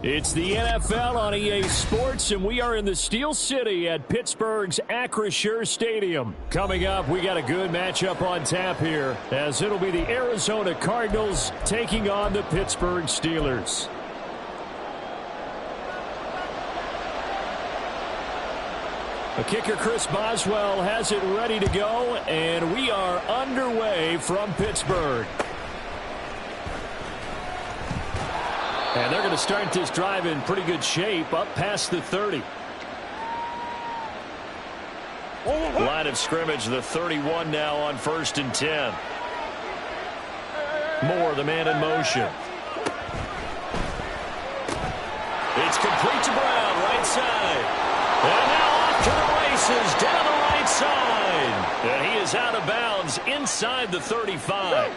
It's the NFL on EA Sports, and we are in the Steel City at Pittsburgh's Acrisure Stadium. Coming up, we got a good matchup on tap here, as it'll be the Arizona Cardinals taking on the Pittsburgh Steelers. The kicker, Chris Boswell, has it ready to go, and we are underway from Pittsburgh. And they're going to start this drive in pretty good shape, up past the 30. Line of scrimmage, the 31 now on 1st and 10. Moore, the man in motion. It's complete to Brown, right side. And now off to the races, down the right side. And he is out of bounds inside the 35.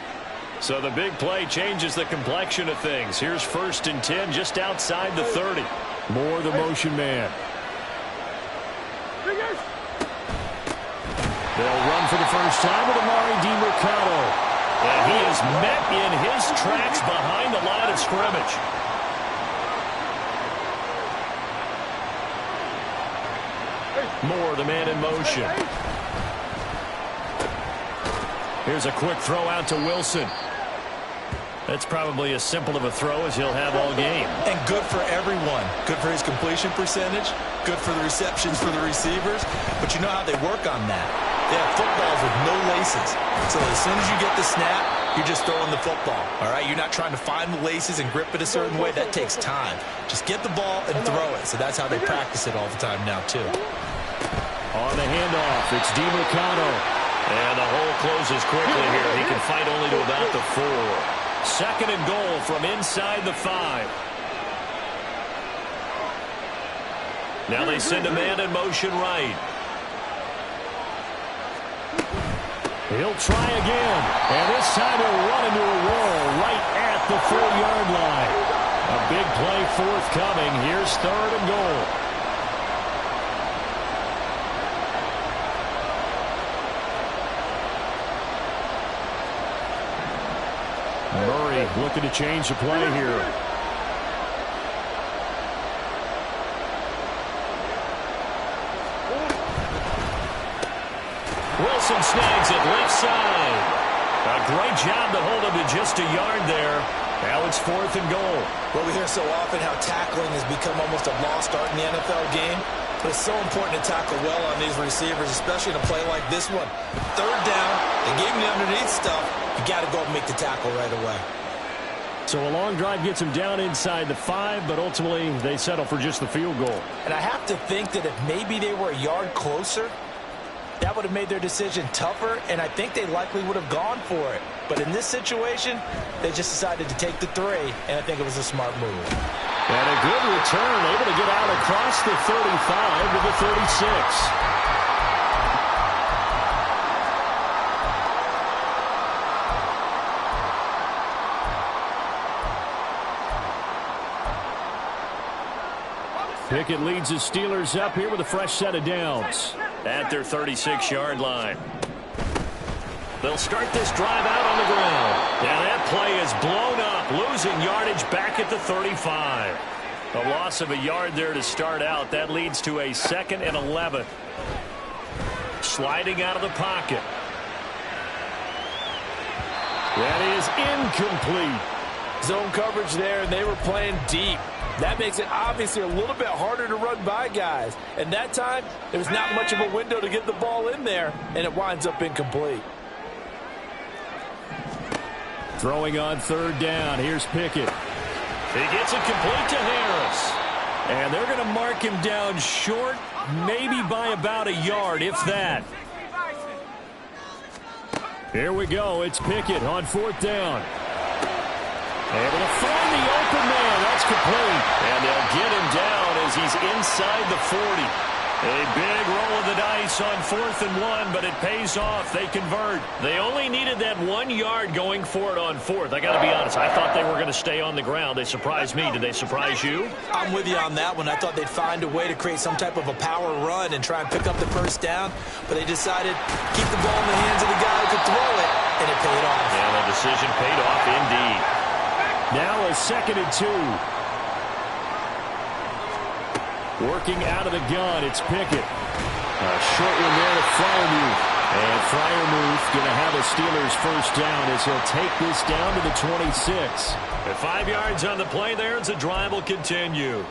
So the big play changes the complexion of things. Here's 1st and 10 just outside the 30. Moore, the motion man. They'll run for the first time with Amari DiMercato. And he is met in his tracks behind the line of scrimmage. Moore, the man in motion. Here's a quick throw out to Wilson. That's probably as simple of a throw as he'll have all game. And good for everyone. Good for his completion percentage. Good for the receptions for the receivers. But you know how they work on that. They have footballs with no laces. So as soon as you get the snap, you're just throwing the football. All right? You're not trying to find the laces and grip it a certain way. That takes time. Just get the ball and throw it. So that's how they practice it all the time now, too. On the handoff, it's DiMercato. And the hole closes quickly here. He can fight only to about the 4. 2nd and goal from inside the 5. Now they send a man in motion right. He'll try again. And this time he'll run into a wall right at the 4-yard line. A big play forthcoming. Here's 3rd and goal. Murray looking to change the play here. Wilson snags it left side. A great job to hold him to just a yard there. Now it's 4th and goal. Well, we hear so often how tackling has become almost a lost art in the NFL game. But it's so important to tackle well on these receivers, especially in a play like this one. 3rd down, they gave him the underneath stuff. You got to go and make the tackle right away. So a long drive gets him down inside the 5, but ultimately they settle for just the field goal. And I have to think that if maybe they were a yard closer, that would have made their decision tougher, and I think they likely would have gone for it. But in this situation, they just decided to take the 3, and I think it was a smart move. And a good return, able to get out across the 35 to the 36. Pickett leads the Steelers up here with a fresh set of downs at their 36-yard line. They'll start this drive out on the ground. And that play is blown up, losing yardage back at the 35. A loss of a yard there to start out. That leads to a 2nd and 11. Sliding out of the pocket. That is incomplete. Zone coverage there, and they were playing deep. That makes it obviously a little bit harder to run by guys. And that time, there was not much of a window to get the ball in there, and it winds up incomplete. Throwing on 3rd down. Here's Pickett. He gets it complete to Harris. And they're going to mark him down short, maybe by about a yard, if that. Here we go. It's Pickett on 4th down. Able to find the open man. That's complete. And they'll get him down as he's inside the 40. A big roll of the dice on 4th and 1, but it pays off. They convert. They only needed that 1 yard going for it on 4th. I got to be honest. I thought they were going to stay on the ground. They surprised me. Did they surprise you? I'm with you on that one. I thought they'd find a way to create some type of a power run and try and pick up the first down, but they decided to keep the ball in the hands of the guy who could throw it, and it paid off. And the decision paid off indeed. Now a 2nd and 2. Working out of the gun, it's Pickett. A short one there to Freiermuth. And Freiermuth going to have a Steelers first down as he'll take this down to the 26. At 5 yards on the play there as the drive will continue.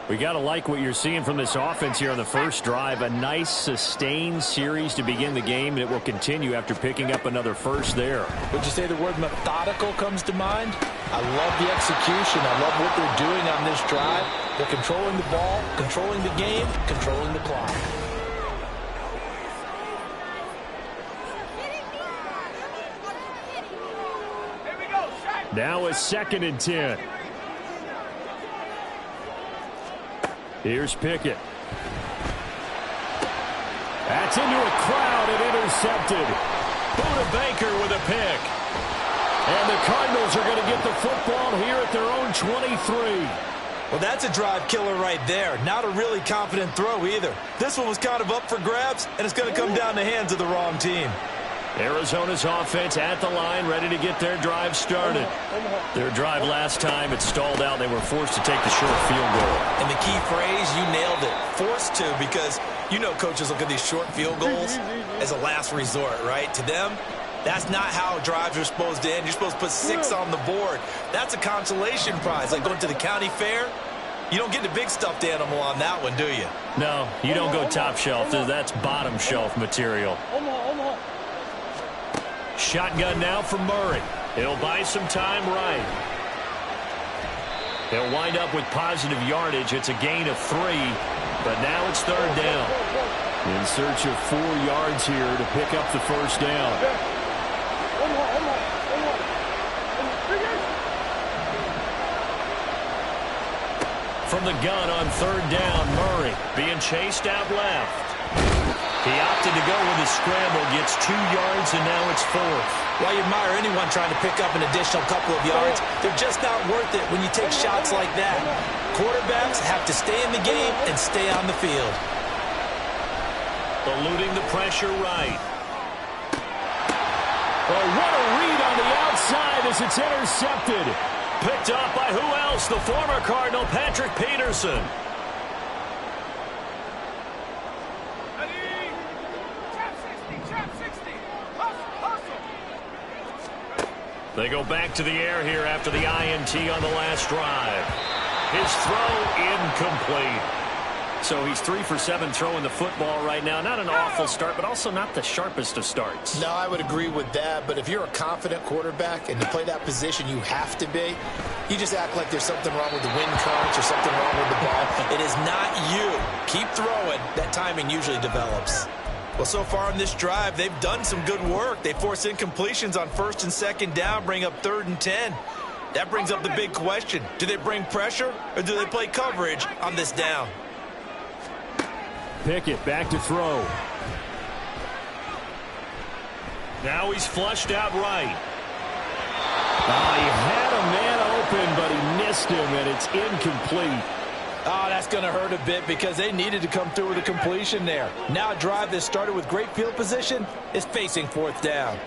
We got to like what you're seeing from this offense here on the first drive. A nice, sustained series to begin the game, and it will continue after picking up another first there. Would you say the word methodical comes to mind? I love the execution. I love what they're doing on this drive. They're controlling the ball, controlling the game, controlling the clock. Now a 2nd and 10. Here's Pickett. That's into a crowd and intercepted. Buda Baker with a pick. And the Cardinals are going to get the football here at their own 23. Well, that's a drive killer right there. Not a really confident throw either. This one was kind of up for grabs, and it's going to come down the hands of the wrong team. Arizona's offense at the line, ready to get their drive started. Their drive last time, it stalled out. They were forced to take the short field goal. And the key phrase, you nailed it. Forced to, because you know coaches look at these short field goals as a last resort, right? To them, that's not how drives are supposed to end. You're supposed to put 6 on the board. That's a consolation prize, like going to the county fair. You don't get the big stuffed animal on that one, do you? No, you don't go top shelf. That's bottom shelf material. Shotgun now for Murray. He'll buy some time right. They'll wind up with positive yardage. It's a gain of 3, but now it's 3rd down. In search of 4 yards here to pick up the first down. From the gun on 3rd down, Murray being chased out left. He opted to go with his scramble, gets 2 yards, and now it's 4th. While you admire anyone trying to pick up an additional couple of yards, they're just not worth it when you take shots like that. Quarterbacks have to stay in the game and stay on the field. Eluding the pressure right. Oh, what a read on the outside as it's intercepted. Picked up by who else? The former Cardinal, Patrick Peterson. They go back to the air here after the INT on the last drive. His throw incomplete. So he's 3 for 7 throwing the football right now. Not an awful start, but also not the sharpest of starts. No, I would agree with that. But if you're a confident quarterback and to play that position you have to be, you just act like there's something wrong with the wind currents or something wrong with the ball. It is not you. Keep throwing. That timing usually develops. Well, so far in this drive, they've done some good work. They force incompletions on 1st and 2nd down, bring up 3rd and 10. That brings up the big question. Do they bring pressure or do they play coverage on this down? Pickett back to throw. Now he's flushed out right. He had a man open, but he missed him, and it's incomplete. Oh, that's going to hurt a bit because they needed to come through with a completion there. Now a drive that started with great field position is facing 4th down.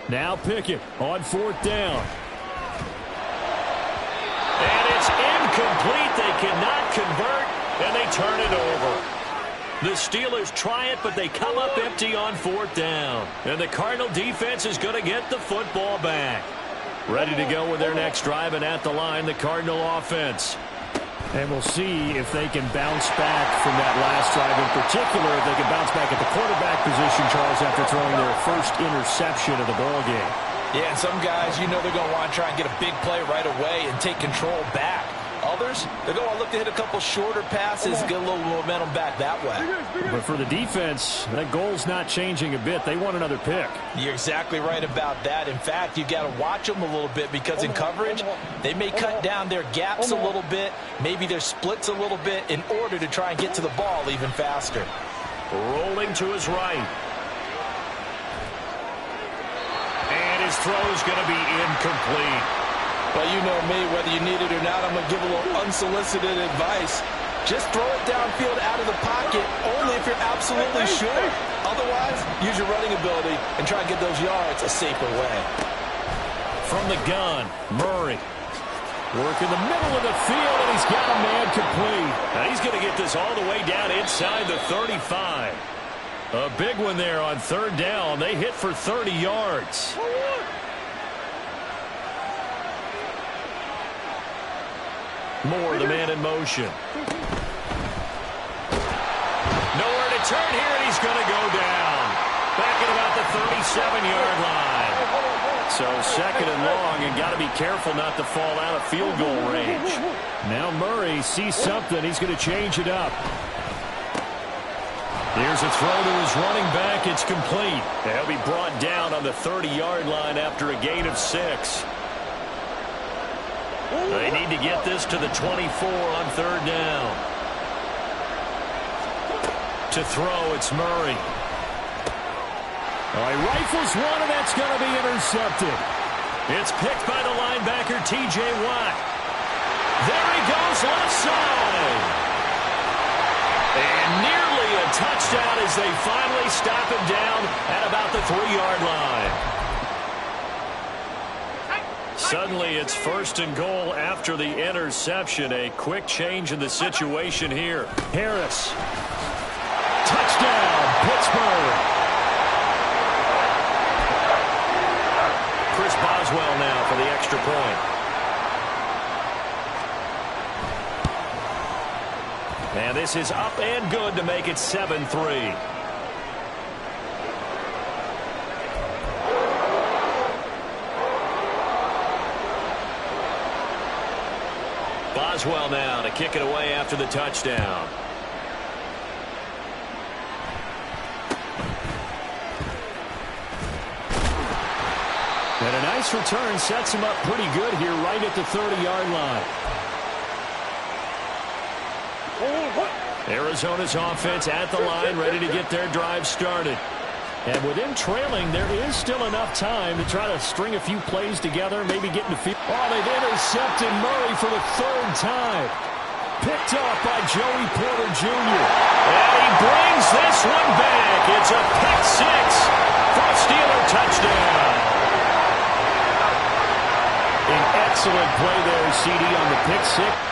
Now Pickett on 4th down. And it's incomplete. They cannot convert, and they turn it over. The Steelers try it, but they come up empty on 4th down. And the Cardinal defense is going to get the football back. Ready to go with their next drive, and at the line, the Cardinal offense. And we'll see if they can bounce back from that last drive. In particular, if they can bounce back at the quarterback position, Charles, after throwing their first interception of the ballgame. Yeah, and some guys, you know they're going to want to try and get a big play right away and take control back. Others, they're going to look to hit a couple shorter passes, get a little momentum back that way. But for the defense, that goal's not changing a bit. They want another pick. You're exactly right about that. In fact, you've got to watch them a little bit because in coverage, they may cut down their gaps a little bit, maybe their splits a little bit in order to try and get to the ball even faster. Rolling to his right. And his throw's going to be incomplete. Well, you know me, whether you need it or not, I'm going to give a little unsolicited advice. Just throw it downfield out of the pocket, only if you're absolutely sure. Otherwise, use your running ability and try and get those yards a safer way. From the gun, Murray. Working the middle of the field, and he's got a man complete. Now he's going to get this all the way down inside the 35. A big one there on third down. They hit for 30 yards. Moore, the man in motion. Nowhere to turn here, and he's going to go down. Back at about the 37-yard line. So second and long, and got to be careful not to fall out of field goal range. Now Murray sees something. He's going to change it up. Here's a throw to his running back. It's complete. He'll be brought down on the 30-yard line after a gain of 6. They need to get this to the 24 on third down. To throw, it's Murray. All right, rifles one, and that's going to be intercepted. It's picked by the linebacker, T.J. Watt. There he goes, left side. And nearly a touchdown as they finally stop him down at about the 3-yard line. Suddenly, it's first and goal after the interception. A quick change in the situation here. Harris. Touchdown, Pittsburgh. Chris Boswell now for the extra point. And this is up and good to make it 7-3. Boswell now to kick it away after the touchdown. And a nice return sets him up pretty good here right at the 30-yard line. Arizona's offense at the line, ready to get their drive started. And with him trailing, there is still enough time to try to string a few plays together, maybe get in the field. Oh, they've intercepted Murray for the 3rd time. Picked off by Joey Porter Jr. And he brings this one back. It's a pick 6 for a Steeler touchdown. An excellent play there, CD, on the pick 6.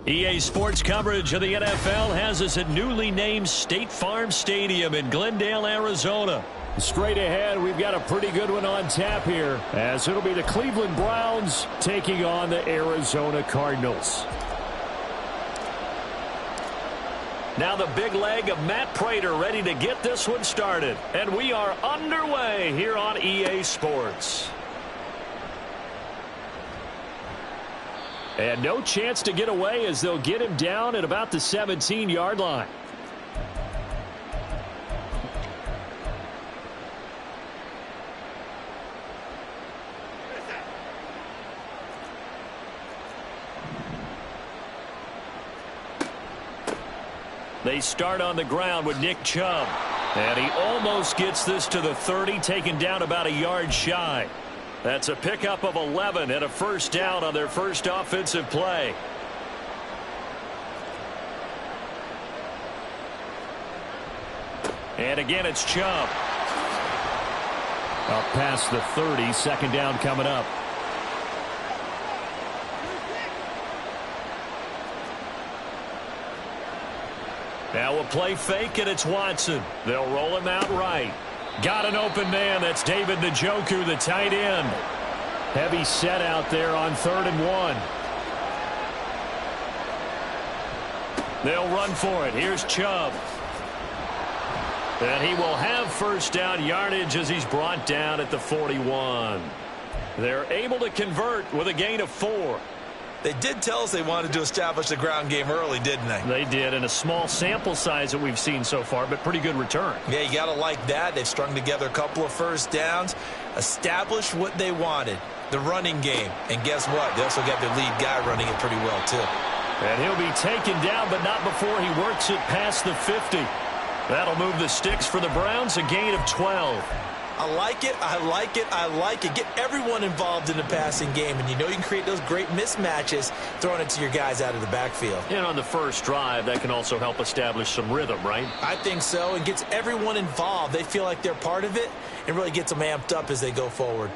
EA Sports coverage of the NFL has us at newly named State Farm Stadium in Glendale, Arizona. Straight ahead, we've got a pretty good one on tap here, as it'll be the Cleveland Browns taking on the Arizona Cardinals. Now the big leg of Matt Prater ready to get this one started. And we are underway here on EA Sports. And no chance to get away as they'll get him down at about the 17-yard line. They start on the ground with Nick Chubb. And he almost gets this to the 30, taken down about a yard shy. That's a pickup of 11 and a first down on their first offensive play. And again, it's Chubb. Up past the 30, second down coming up. Now a play fake, and it's Watson. They'll roll him out right. Got an open man. That's David Njoku, the tight end. Heavy set out there on 3rd and 1. They'll run for it. Here's Chubb. And he will have first down yardage as he's brought down at the 41. They're able to convert with a gain of 4. They did tell us they wanted to establish the ground game early, didn't they? They did, in a small sample size that we've seen so far, but pretty good return. Yeah, you got to like that. They've strung together a couple of first downs, established what they wanted, the running game. And guess what? They also got their lead guy running it pretty well, too. And he'll be taken down, but not before he works it past the 50. That'll move the sticks for the Browns, a gain of 12. I like it, I like it, I like it. Get everyone involved in the passing game, and you know you can create those great mismatches throwing it to your guys out of the backfield. And on the first drive, that can also help establish some rhythm, right? I think so, and gets everyone involved. They feel like they're part of it, and really gets them amped up as they go forward.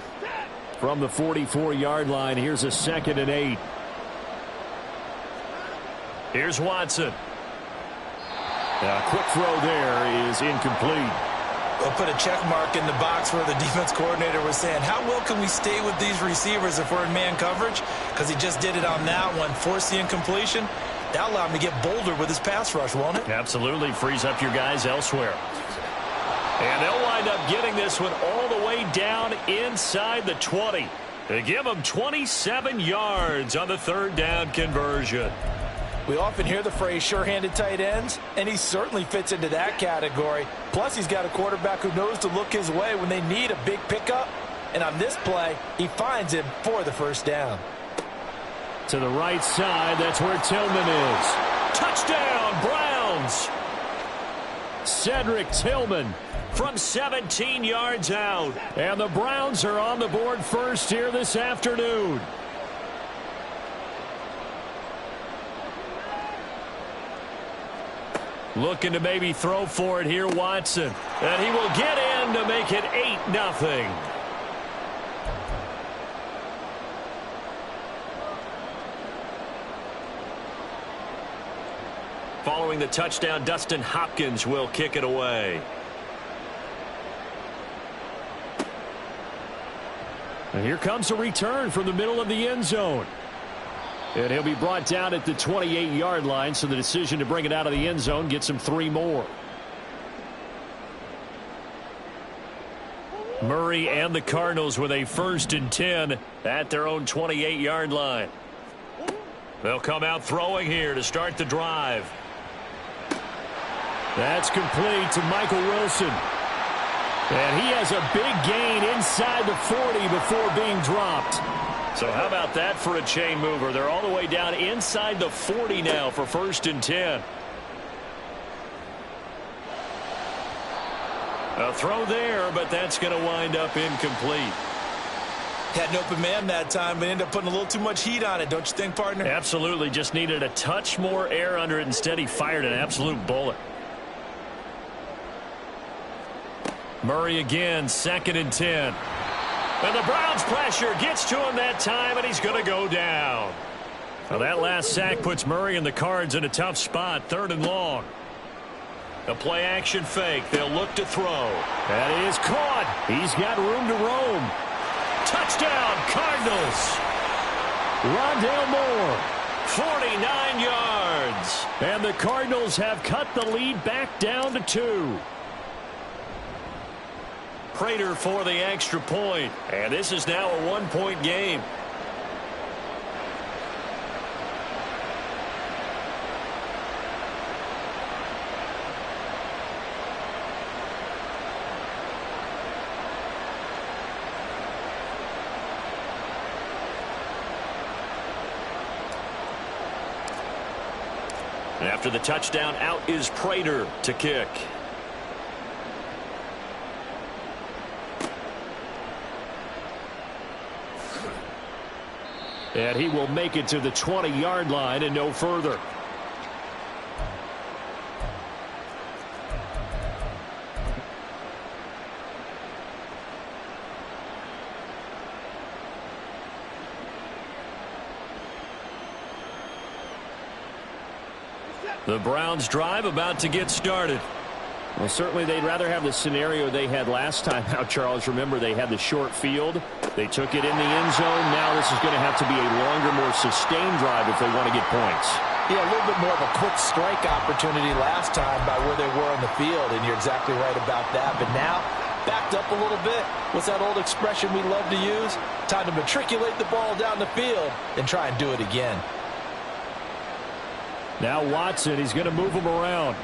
From the 44-yard line, here's a 2nd and 8. Here's Watson. A quick throw there is incomplete. We'll put a check mark in the box where the defense coordinator was saying, how well can we stay with these receivers if we're in man coverage? Because he just did it on that one, forced the incompletion. That allowed him to get bolder with his pass rush, won't it? Absolutely. Frees up your guys elsewhere. And they'll wind up getting this one all the way down inside the 20. They give them 27 yards on the 3rd down conversion. We often hear the phrase sure-handed tight ends, and he certainly fits into that category. Plus, he's got a quarterback who knows to look his way when they need a big pickup. And on this play, he finds him for the first down. To the right side, that's where Tillman is. Touchdown, Browns! Cedric Tillman from 17 yards out. And the Browns are on the board first here this afternoon. Looking to maybe throw for it here, Watson. And he will get in to make it 8-0. Following the touchdown, Dustin Hopkins will kick it away. And here comes a return from the middle of the end zone. And he'll be brought down at the 28-yard line, so the decision to bring it out of the end zone gets him 3 more. Murray and the Cardinals with a 1st and 10 at their own 28-yard line. They'll come out throwing here to start the drive. That's complete to Michael Wilson. And he has a big gain inside the 40 before being dropped. So how about that for a chain mover? They're all the way down inside the 40 now for 1st and 10. A throw there, but that's going to wind up incomplete. Had an open man that time, but ended up putting a little too much heat on it, don't you think, partner? Absolutely. Just needed a touch more air under it. Instead, he fired an absolute bullet. Murray again, 2nd and 10. And the Browns pressure gets to him that time, and he's going to go down. Now that last sack puts Murray and the Cards in a tough spot, 3rd and long. A play action fake. They'll look to throw. That is caught. He's got room to roam. Touchdown, Cardinals. Rondale Moore, 49 yards. And the Cardinals have cut the lead back down to 2. Prater for the extra point. And this is now a 1-point game. After the touchdown, out is Prater to kick. And he will make it to the 20-yard line and no further. The Browns drive about to get started. Well, certainly they'd rather have the scenario they had last time out, Charles. Remember, they had the short field. They took it in the end zone. Now this is going to have to be a longer, more sustained drive if they want to get points. Yeah, a little bit more of a quick strike opportunity last time by where they were on the field, and you're exactly right about that. But now, backed up a little bit. What's that old expression we love to use? Time to matriculate the ball down the field and try and do it again. Now Watson, he's going to move him around.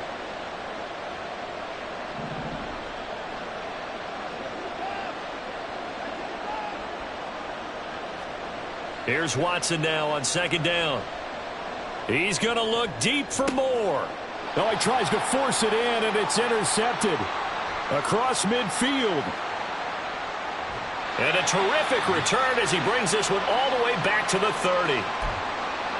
Here's Watson now on second down. He's going to look deep for more. Oh, he tries to force it in, and it's intercepted across midfield. And a terrific return as he brings this one all the way back to the 30.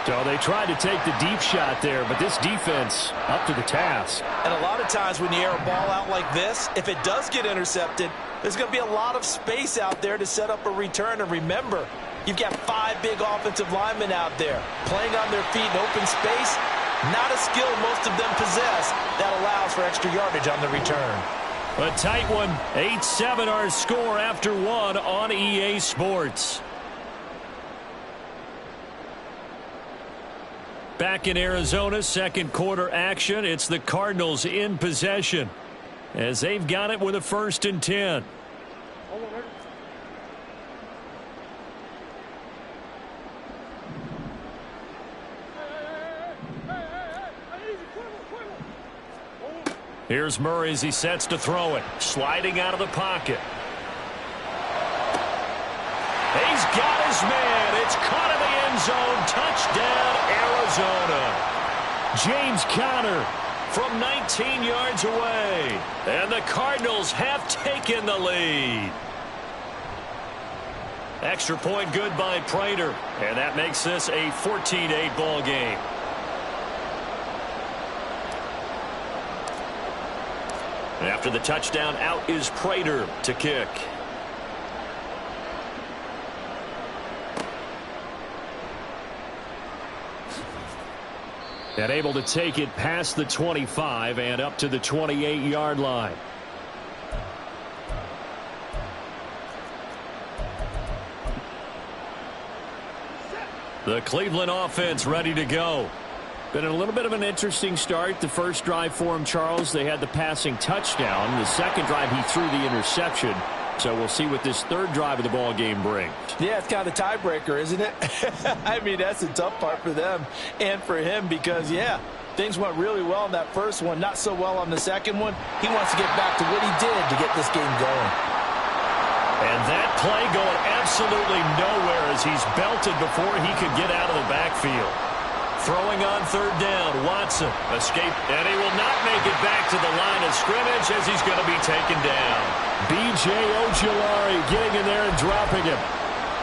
So they tried to take the deep shot there, but this defense up to the task. And a lot of times when you air a ball out like this, if it does get intercepted, there's going to be a lot of space out there to set up a return. And remember, you've got 5 big offensive linemen out there playing on their feet in open space. Not a skill most of them possess that allows for extra yardage on the return. A tight one. 8-7 our score after 1 on EA Sports. Back in Arizona, second quarter action. It's the Cardinals in possession as they've got it with a 1st and 10. Here's Murray as he sets to throw it. Sliding out of the pocket. He's got his man. It's caught in the end zone. Touchdown, Arizona. James Conner from 19 yards away. And the Cardinals have taken the lead. Extra point good by Prater. And that makes this a 14-8 ball game. After the touchdown, out is Prater to kick. And able to take it past the 25 and up to the 28-yard line. The Cleveland offense ready to go. Been a little bit of an interesting start. The first drive for him, Charles, they had the passing touchdown. The second drive, he threw the interception. So we'll see what this third drive of the ball game brings. Yeah, it's kind of a tiebreaker, isn't it? I mean, that's the tough part for them and for him because, yeah, things went really well in that first one, not so well on the second one. He wants to get back to what he did to get this game going. And that play going absolutely nowhere as he's belted before he could get out of the backfield. Throwing on third down, Watson escaped, and he will not make it back to the line of scrimmage as he's going to be taken down. B.J. Ojulari getting in there and dropping him.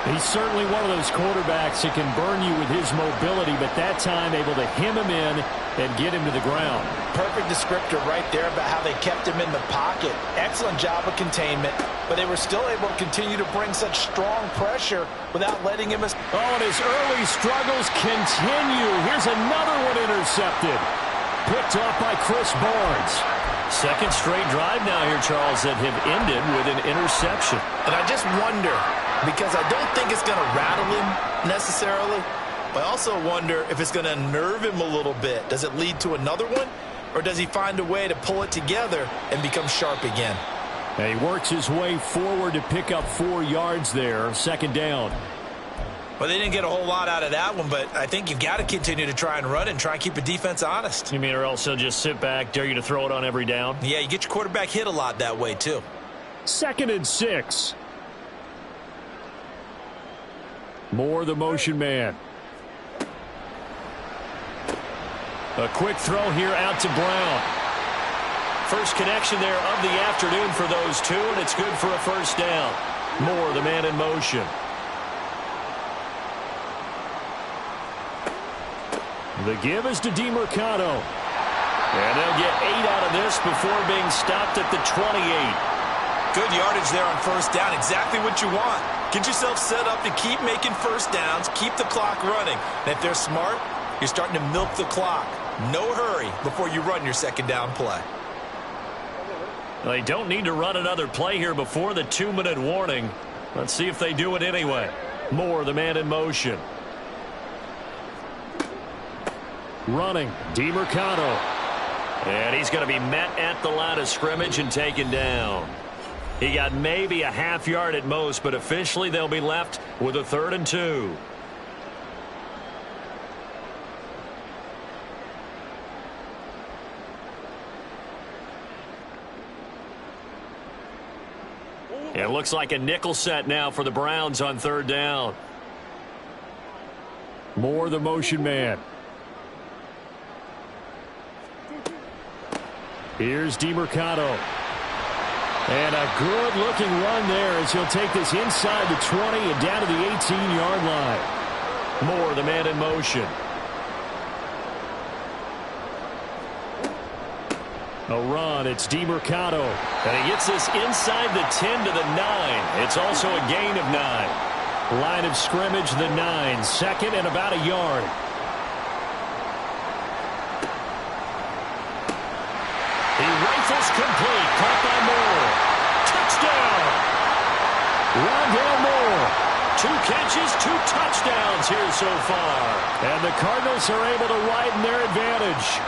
He's certainly one of those quarterbacks that can burn you with his mobility, but that time able to hem him in and get him to the ground. Perfect descriptor right there about how they kept him in the pocket. Excellent job of containment, but they were still able to continue to bring such strong pressure without letting him. Oh, and his early struggles continue. Here's another one intercepted. Picked off by Chris Barnes. Second straight drive now here, Charles, that have ended with an interception. And I just wonder, because I don't think it's going to rattle him necessarily, but I also wonder if it's going to nerve him a little bit. Does it lead to another one, or does he find a way to pull it together and become sharp again? And he works his way forward to pick up 4 yards there, second down. Well, they didn't get a whole lot out of that one, but I think you've got to continue to try and run it and try and keep the defense honest. You mean, or else he'll just sit back, dare you to throw it on every down? Yeah, you get your quarterback hit a lot that way, too. 2nd and 6. Moore, the motion man. A quick throw here out to Brown. First connection there of the afternoon for those two, and it's good for a first down. Moore, the man in motion. The give is to DeMercado. And they'll get 8 out of this before being stopped at the 28. Good yardage there on first down. Exactly what you want. Get yourself set up to keep making first downs, keep the clock running. And if they're smart, you're starting to milk the clock. No hurry before you run your second down play. They don't need to run another play here before the 2-minute warning. Let's see if they do it anyway. Moore, the man in motion. Running, DeMercado. And he's going to be met at the line of scrimmage and taken down. He got maybe a half yard at most, but officially they'll be left with a 3rd and 2. It looks like a nickel set now for the Browns on 3rd down. Moore, the motion man. Here's DeMercado. And a good-looking run there as he'll take this inside the 20 and down to the 18-yard line. Moore, the man in motion. A run, it's DeMercado. And he gets this inside the 10 to the 9. It's also a gain of 9. Line of scrimmage, the 9. 2nd and about a yard. He rifles complete. Caught by Moore. Touchdown. Rondale Moore. 2 catches, 2 touchdowns here so far. And the Cardinals are able to widen their advantage.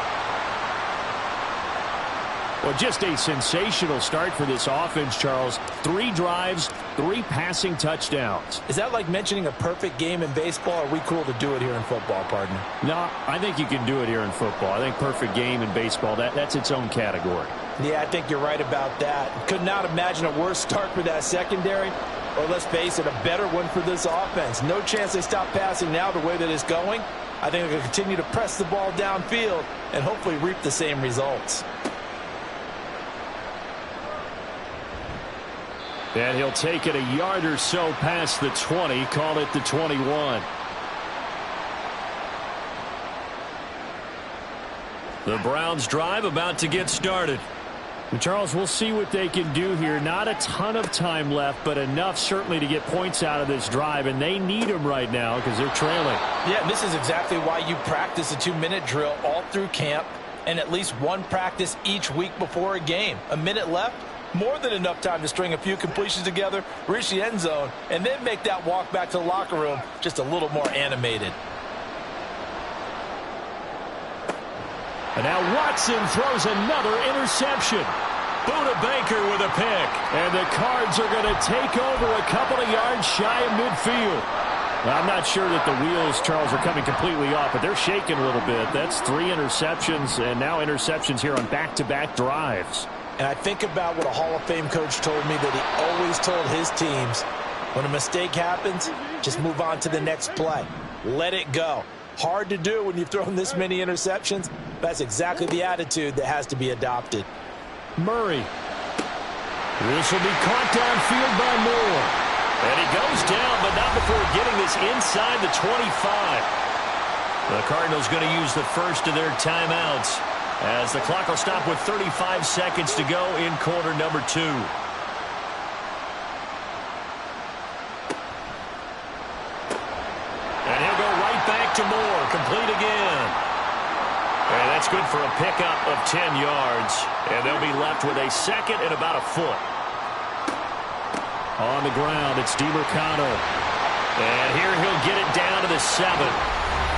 Well, just a sensational start for this offense, Charles. 3 drives, 3 passing touchdowns. Is that like mentioning a perfect game in baseball? Or are we cool to do it here in football, partner? No, I think you can do it here in football. I think perfect game in baseball, that's its own category. Yeah, I think you're right about that. Could not imagine a worse start for that secondary. Or let's face it, a better one for this offense. No chance they stop passing now the way that it's going. I think they're going to continue to press the ball downfield and hopefully reap the same results. And he'll take it a yard or so past the 20, call it the 21. The Browns drive about to get started. And Charles, we'll see what they can do here. Not a ton of time left, but enough certainly to get points out of this drive, and they need them right now because they're trailing. Yeah, and this is exactly why you practice a 2-minute drill all through camp and at least one practice each week before a game. A minute left. More than enough time to string a few completions together, reach the end zone, and then make that walk back to the locker room just a little more animated. And now Watson throws another interception. Buda Baker with a pick. And the Cards are going to take over a couple of yards shy of midfield. Now, I'm not sure that the wheels, Charles, are coming completely off, but they're shaking a little bit. That's 3 interceptions, and now interceptions here on back-to-back drives. And I think about what a Hall of Fame coach told me that he always told his teams, when a mistake happens, just move on to the next play. Let it go. Hard to do when you've thrown this many interceptions. That's exactly the attitude that has to be adopted. Murray. This will be caught downfield by Moore. And he goes down, but not before getting this inside the 25. The Cardinals going to use the first of their timeouts, as the clock will stop with 35 seconds to go in quarter number 2. And he'll go right back to Moore. Complete again. And that's good for a pickup of 10 yards. And they'll be left with a 2nd and about a foot. On the ground, it's DeMercado. And here he'll get it down to the 7.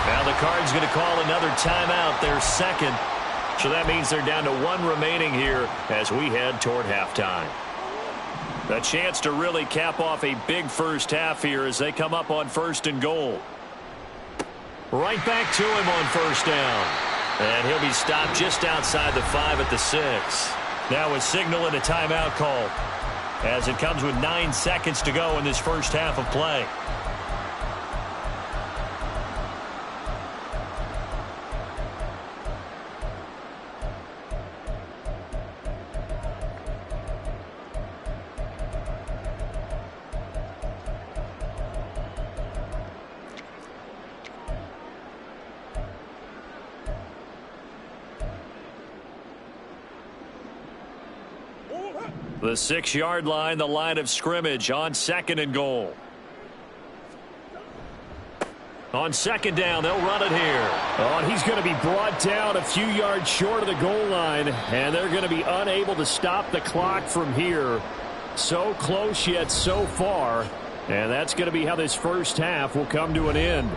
Now the Cards going to call another timeout, their 2nd. So that means they're down to 1 remaining here as we head toward halftime. A chance to really cap off a big first half here as they come up on 1st and goal. Right back to him on 1st down. And he'll be stopped just outside the 5 at the 6. Now a signal and a timeout call, as it comes with 9 seconds to go in this first half of play. The 6-yard line, the line of scrimmage on 2nd and goal. On second down, they'll run it here. Oh, and he's going to be brought down a few yards short of the goal line, and they're going to be unable to stop the clock from here. So close yet so far, and that's going to be how this first half will come to an end.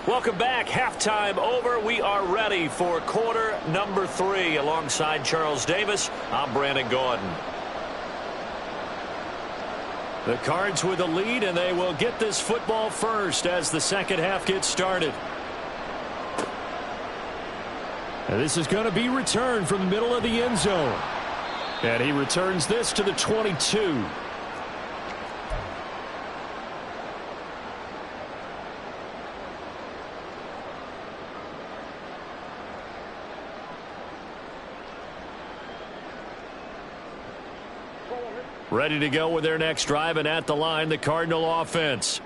Welcome back. Halftime over. We are ready for quarter number 3. Alongside Charles Davis, I'm Brandon Gaudin. The Cards with the lead, and they will get this football first as the second half gets started. And this is going to be returned from the middle of the end zone. And he returns this to the 22. Ready to go with their next drive, and at the line, the Cardinal offense.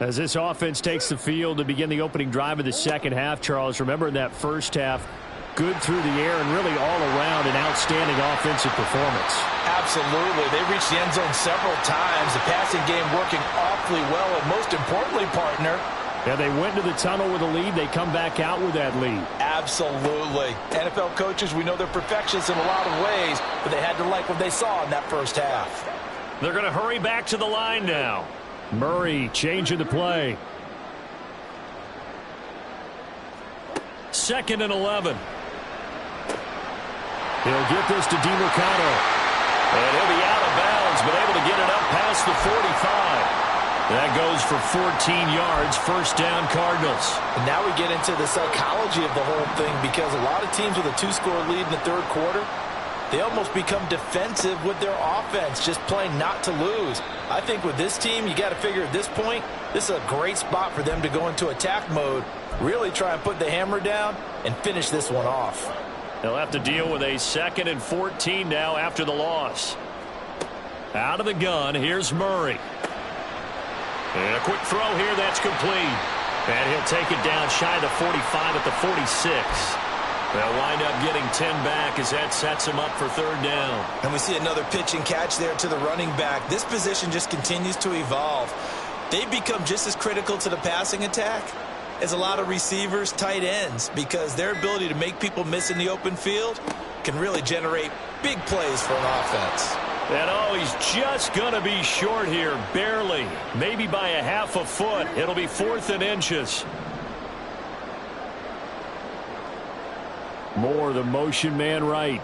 As this offense takes the field to begin the opening drive of the second half, Charles, remember in that first half, good through the air and really all around an outstanding offensive performance. Absolutely. They reached the end zone several times. The passing game working awfully well, and most importantly, partner, yeah, they went to the tunnel with a lead. They come back out with that lead. Absolutely. NFL coaches, we know they're perfectionists in a lot of ways, but they had to like what they saw in that first half. They're going to hurry back to the line now. Murray changing the play. 2nd and 11. He'll get this to DeMarcano. And he'll be out of bounds, but able to get it up past the 45. That goes for 14 yards, first down Cardinals. And now we get into the psychology of the whole thing, because a lot of teams with a 2-score lead in the third quarter, they almost become defensive with their offense, just playing not to lose. I think with this team, you got to figure at this point, this is a great spot for them to go into attack mode, really try and put the hammer down and finish this one off. They'll have to deal with a 2nd and 14 now after the loss. Out of the gun, here's Murray. And a quick throw here, that's complete. And he'll take it down shy of the 45 at the 46. They'll wind up getting 10 back as that sets him up for third down. And we see another pitch and catch there to the running back. This position just continues to evolve. They become just as critical to the passing attack as a lot of receivers, tight ends, because their ability to make people miss in the open field can really generate big plays for an offense. And oh, he's just going to be short here, barely. Maybe by a half a foot. It'll be 4th and inches. Moore, the motion man right.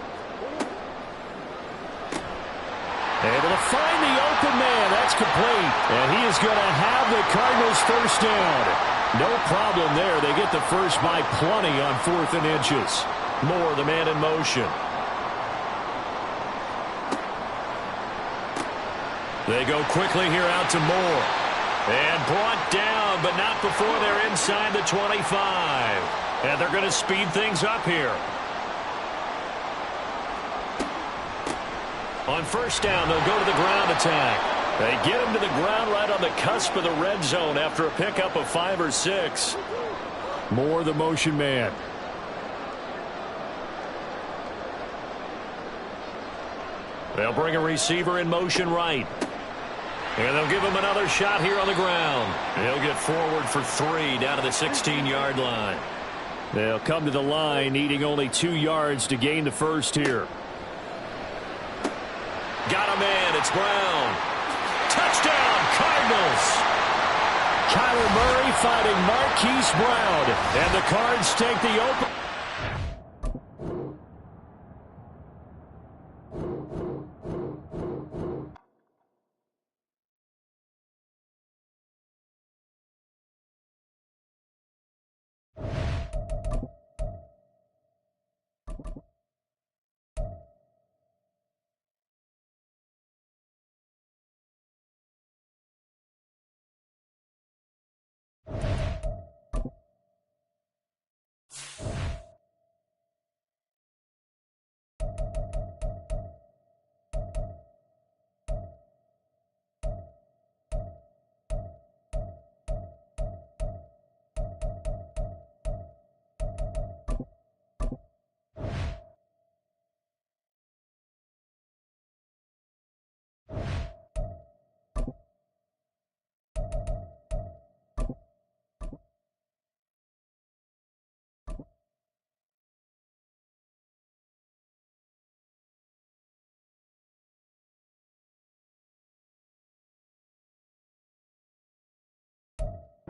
Able to find the open man. That's complete. And he is going to have the Cardinals first down. No problem there. They get the first by plenty on 4th and inches. Moore, the man in motion. They go quickly here out to Moore. And brought down, but not before they're inside the 25. And they're going to speed things up here. On first down, they'll go to the ground attack. They get him to the ground right on the cusp of the red zone after a pickup of 5 or 6. Moore, the motion man. They'll bring a receiver in motion right. And they'll give him another shot here on the ground. He'll get forward for 3 down to the 16-yard line. They'll come to the line, needing only 2 yards to gain the first here. Got a man. It's Brown. Touchdown, Cardinals. Kyler Murray fighting Marquise Brown. And the Cards take the open.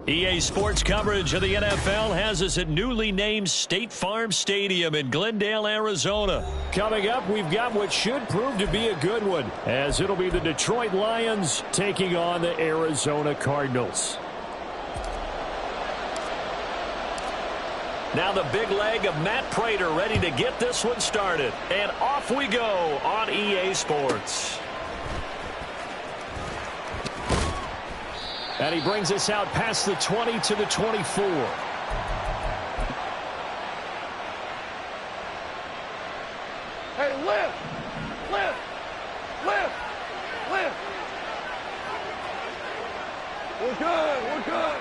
EA Sports coverage of the NFL has us at newly named State Farm Stadium in Glendale, Arizona. Coming up, we've got what should prove to be a good one, as it'll be the Detroit Lions taking on the Arizona Cardinals. Now the big leg of Matt Prater ready to get this one started. And off we go on EA Sports. And he brings us out past the 20 to the 24. Hey, lift! Lift! Lift! Lift! We're good! We're good!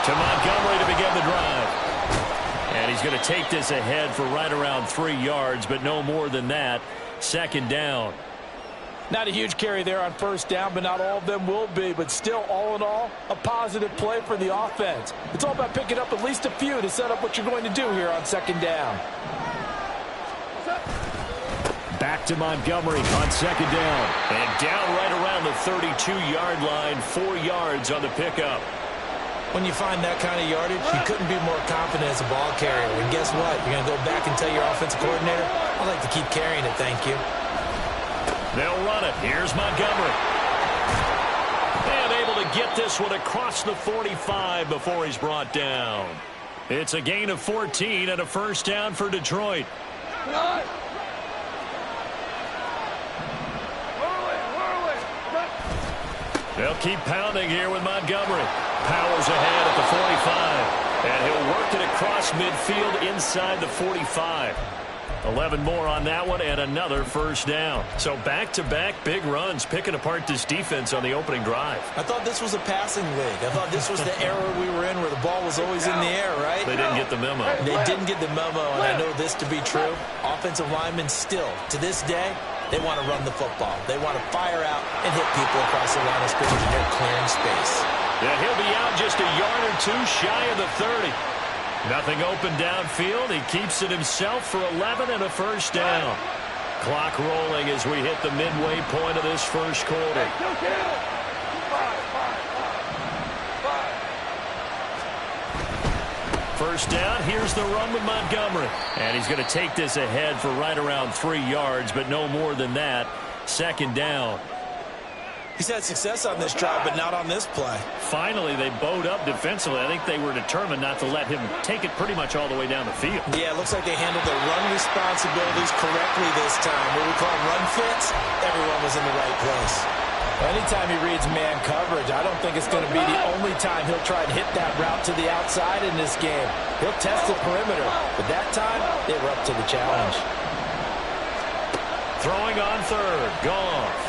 To Montgomery to begin the drive. And he's going to take this ahead for right around 3 yards, but no more than that. Second down. Not a huge carry there on first down, but not all of them will be. But still, all in all, a positive play for the offense. It's all about picking up at least a few to set up what you're going to do here on second down. Back to Montgomery on second down. And down right around the 32-yard line, 4 yards on the pickup. When you find that kind of yardage, you couldn't be more confident as a ball carrier. And guess what? You're going to go back and tell your offensive coordinator, I'd like to keep carrying it, thank you. They'll run it. Here's Montgomery. And able to get this one across the 45 before he's brought down. It's a gain of 14 and a first down for Detroit. They'll keep pounding here with Montgomery. Powers ahead at the 45. And he'll work it across midfield inside the 45. 11 more on that one and another first down. So back-to-back big runs, picking apart this defense on the opening drive. I thought this was a passing league. I thought this was the era we were in where the ball was always in the air, right? They didn't get the memo. They didn't get the memo, and I know this to be true. Offensive linemen still, to this day, they want to run the football. They want to fire out and hit people across the line of scrimmage, and they're clearing space. Yeah, he'll be out just a yard or two shy of the 30. Nothing open downfield. He keeps it himself for 11 and a first down. Clock rolling as we hit the midway point of this first quarter. First down, here's the run with Montgomery. And he's going to take this ahead for right around 3 yards, but no more than that. Second down. He's had success on this drive, but not on this play. Finally, they bowed up defensively. I think they were determined not to let him take it pretty much all the way down the field. Yeah, it looks like they handled their run responsibilities correctly this time. What we call run fits, everyone was in the right place. Anytime he reads man coverage, I don't think it's going to be the only time he'll try and hit that route to the outside in this game. He'll test the perimeter, but that time, they were up to the challenge. Throwing on third, Goff.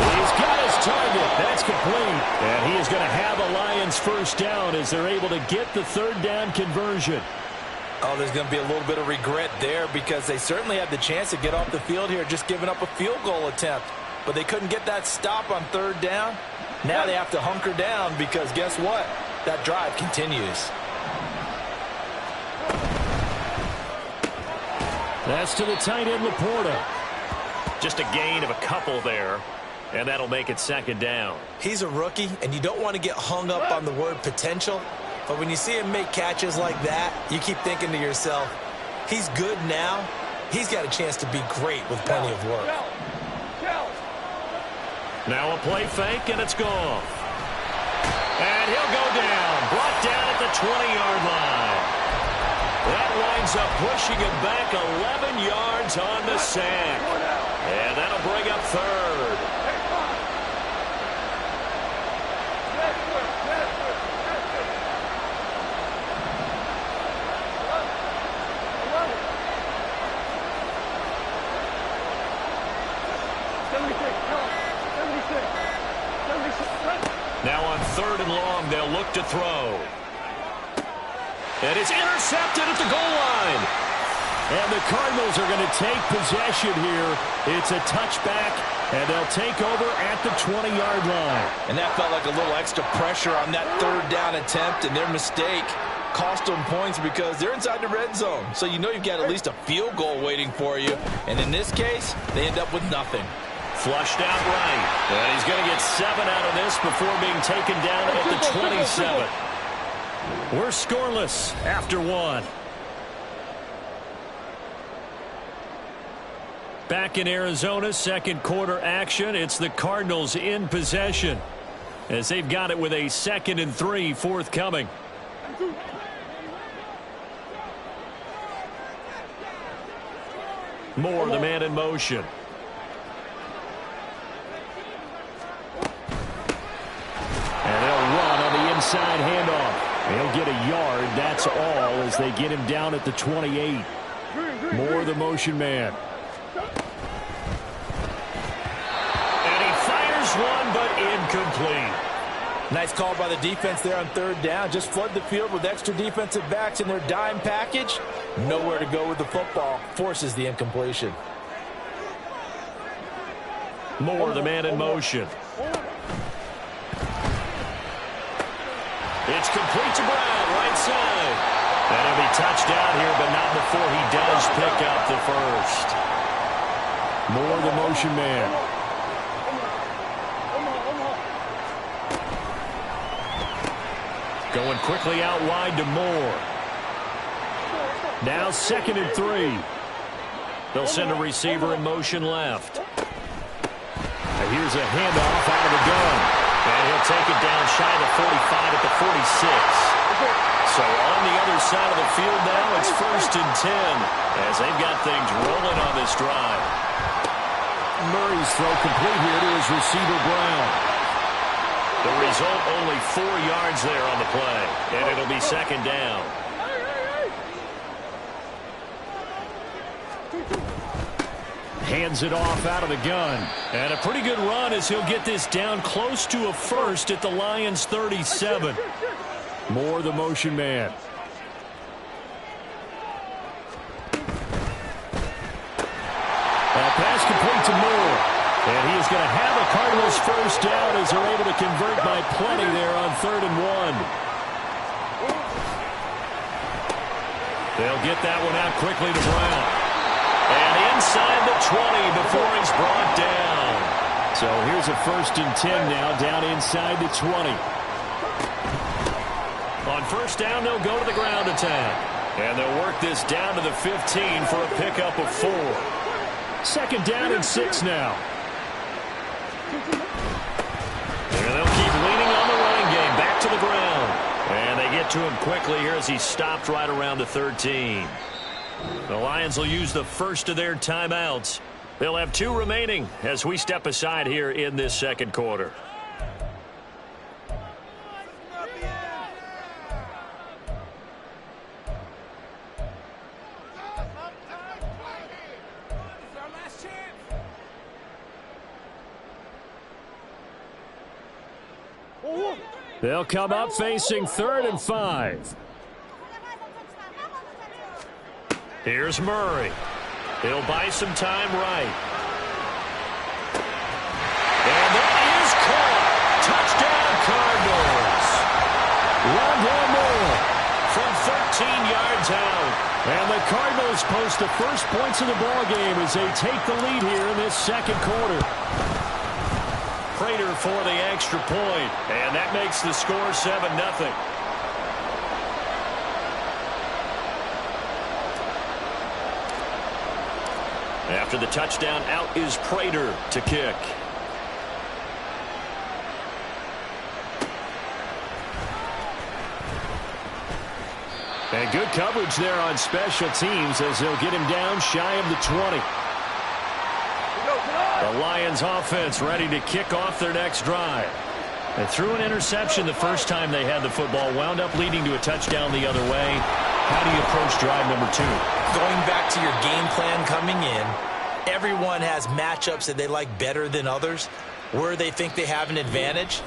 He's got his target. That's complete. And he is going to have a Lions first down as they're able to get the third down conversion. Oh, there's going to be a little bit of regret there because they certainly had the chance to get off the field here just giving up a field goal attempt. But they couldn't get that stop on third down. Now they have to hunker down because guess what? That drive continues. That's to the tight end, Laporta. Just a gain of a couple there. And that'll make it second down. He's a rookie, and you don't want to get hung up on the word potential. But when you see him make catches like that, you keep thinking to yourself, he's good now. He's got a chance to be great with plenty of work. Now a play fake, and it's gone. And he'll go down. Brought down at the 20-yard line. That winds up pushing him back 11 yards on the sack. And that'll bring up third. Now on third and long, they'll look to throw. And it's intercepted at the goal line. And the Cardinals are going to take possession here. It's a touchback, and they'll take over at the 20-yard line. And that felt like a little extra pressure on that third down attempt, and their mistake. cost them points because they're inside the red zone. So you know you've got at least a field goal waiting for you. And in this case, they end up with nothing. Flushed out right. And he's going to get 7 out of this before being taken down at the 27. We're scoreless after 1. Back in Arizona, second quarter action. It's the Cardinals in possession as they've got it with a 2nd and 3 forthcoming. Moore, the man in motion. And they'll run on the inside handoff. He'll get a yard. That's all as they get him down at the 28. Moore, the motion man. And he fires one, but incomplete. Nice call by the defense there on 3rd down. Just flood the field with extra defensive backs in their dime package. Nowhere to go with the football. Forces the incompletion. Moore, the man in motion. It's complete to Brown, right side. And he'll be touched down here, but not before he does pick up the first. Moore, the motion man. Going quickly out wide to Moore. Now 2nd and 3. They'll send a receiver in motion left. And here's a handoff out of the gun. And he'll take it down shy of the 45 at the 46. So on the other side of the field now, it's 1st and 10 as they've got things rolling on this drive. Murray's throw complete here to his receiver, Brown. The result, only 4 yards there on the play. And it'll be 2nd down. Hands it off out of the gun. And a pretty good run as he'll get this down close to a first at the Lions' 37. Moore, the motion man. Pass complete to Moore. And he is going to have a Cardinals first down as they're able to convert by plenty there on 3rd and 1. They'll get that one out quickly to Brown. And inside the 20 before he's brought down. So here's a 1st and 10 now, down inside the 20. On 1st down, they'll go to the ground attack. And they'll work this down to the 15 for a pickup of 4. 2nd down and 6 now. And they'll keep leaning on the running game. Back to the ground. And they get to him quickly here as he stopped right around the 13. The Lions will use the first of their timeouts. They'll have 2 remaining as we step aside here in this 2nd quarter. They'll come up facing 3rd and 5. Here's Murray. He'll buy some time right. And that is caught. Touchdown, Cardinals. Rondell Moore from 13 yards out. And the Cardinals post the first points of the ballgame as they take the lead here in this 2nd quarter. Prater for the extra point. And that makes the score 7-0. After the touchdown, out is Prater to kick. And good coverage there on special teams as they'll get him down shy of the 20. The Lions offense ready to kick off their next drive. They threw an interception the first time they had the football, wound up leading to a touchdown the other way. How do you approach drive number 2? Going back to your game plan coming in, everyone has matchups that they like better than others. Where they think they have an advantage,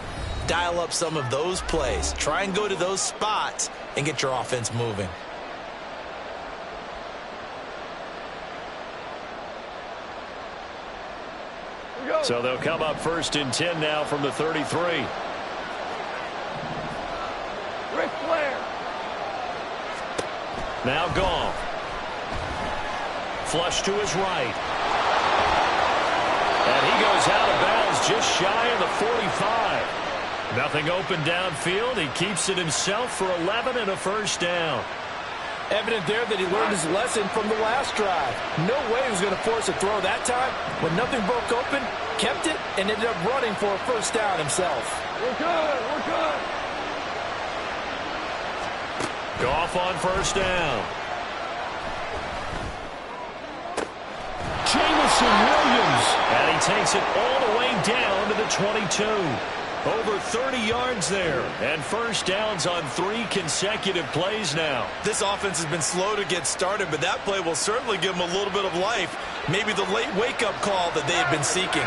dial up some of those plays. Try and go to those spots and get your offense moving. So they'll come up 1st and 10 now from the 33. Ric Flair. Now Goff. Flush to his right. And he goes out of bounds just shy of the 45. Nothing open downfield. He keeps it himself for 11 and a first down. Evident there that he learned his lesson from the last drive. No way he was going to force a throw that time. When nothing broke open, kept it, and ended up running for a first down himself. We're good. We're good. Goff on first down. Jamison Williams. And he takes it all the way down to the 22. Over 30 yards there. And first downs on 3 consecutive plays now. This offense has been slow to get started, but that play will certainly give them a little bit of life. Maybe the late wake-up call that they had been seeking.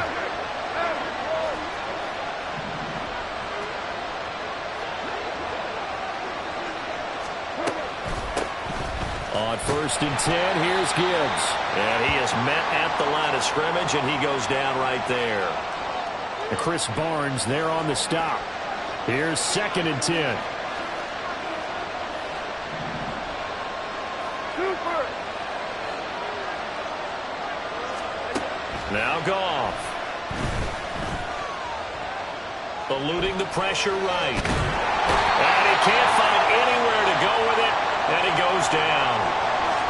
On first and 10, here's Gibbs. And he is met at the line of scrimmage, and he goes down right there. And Chris Barnes there on the stop. Here's second and 10. Super. Now Goff. Eluding the pressure right. And he can't find anywhere to go with it, and he goes down.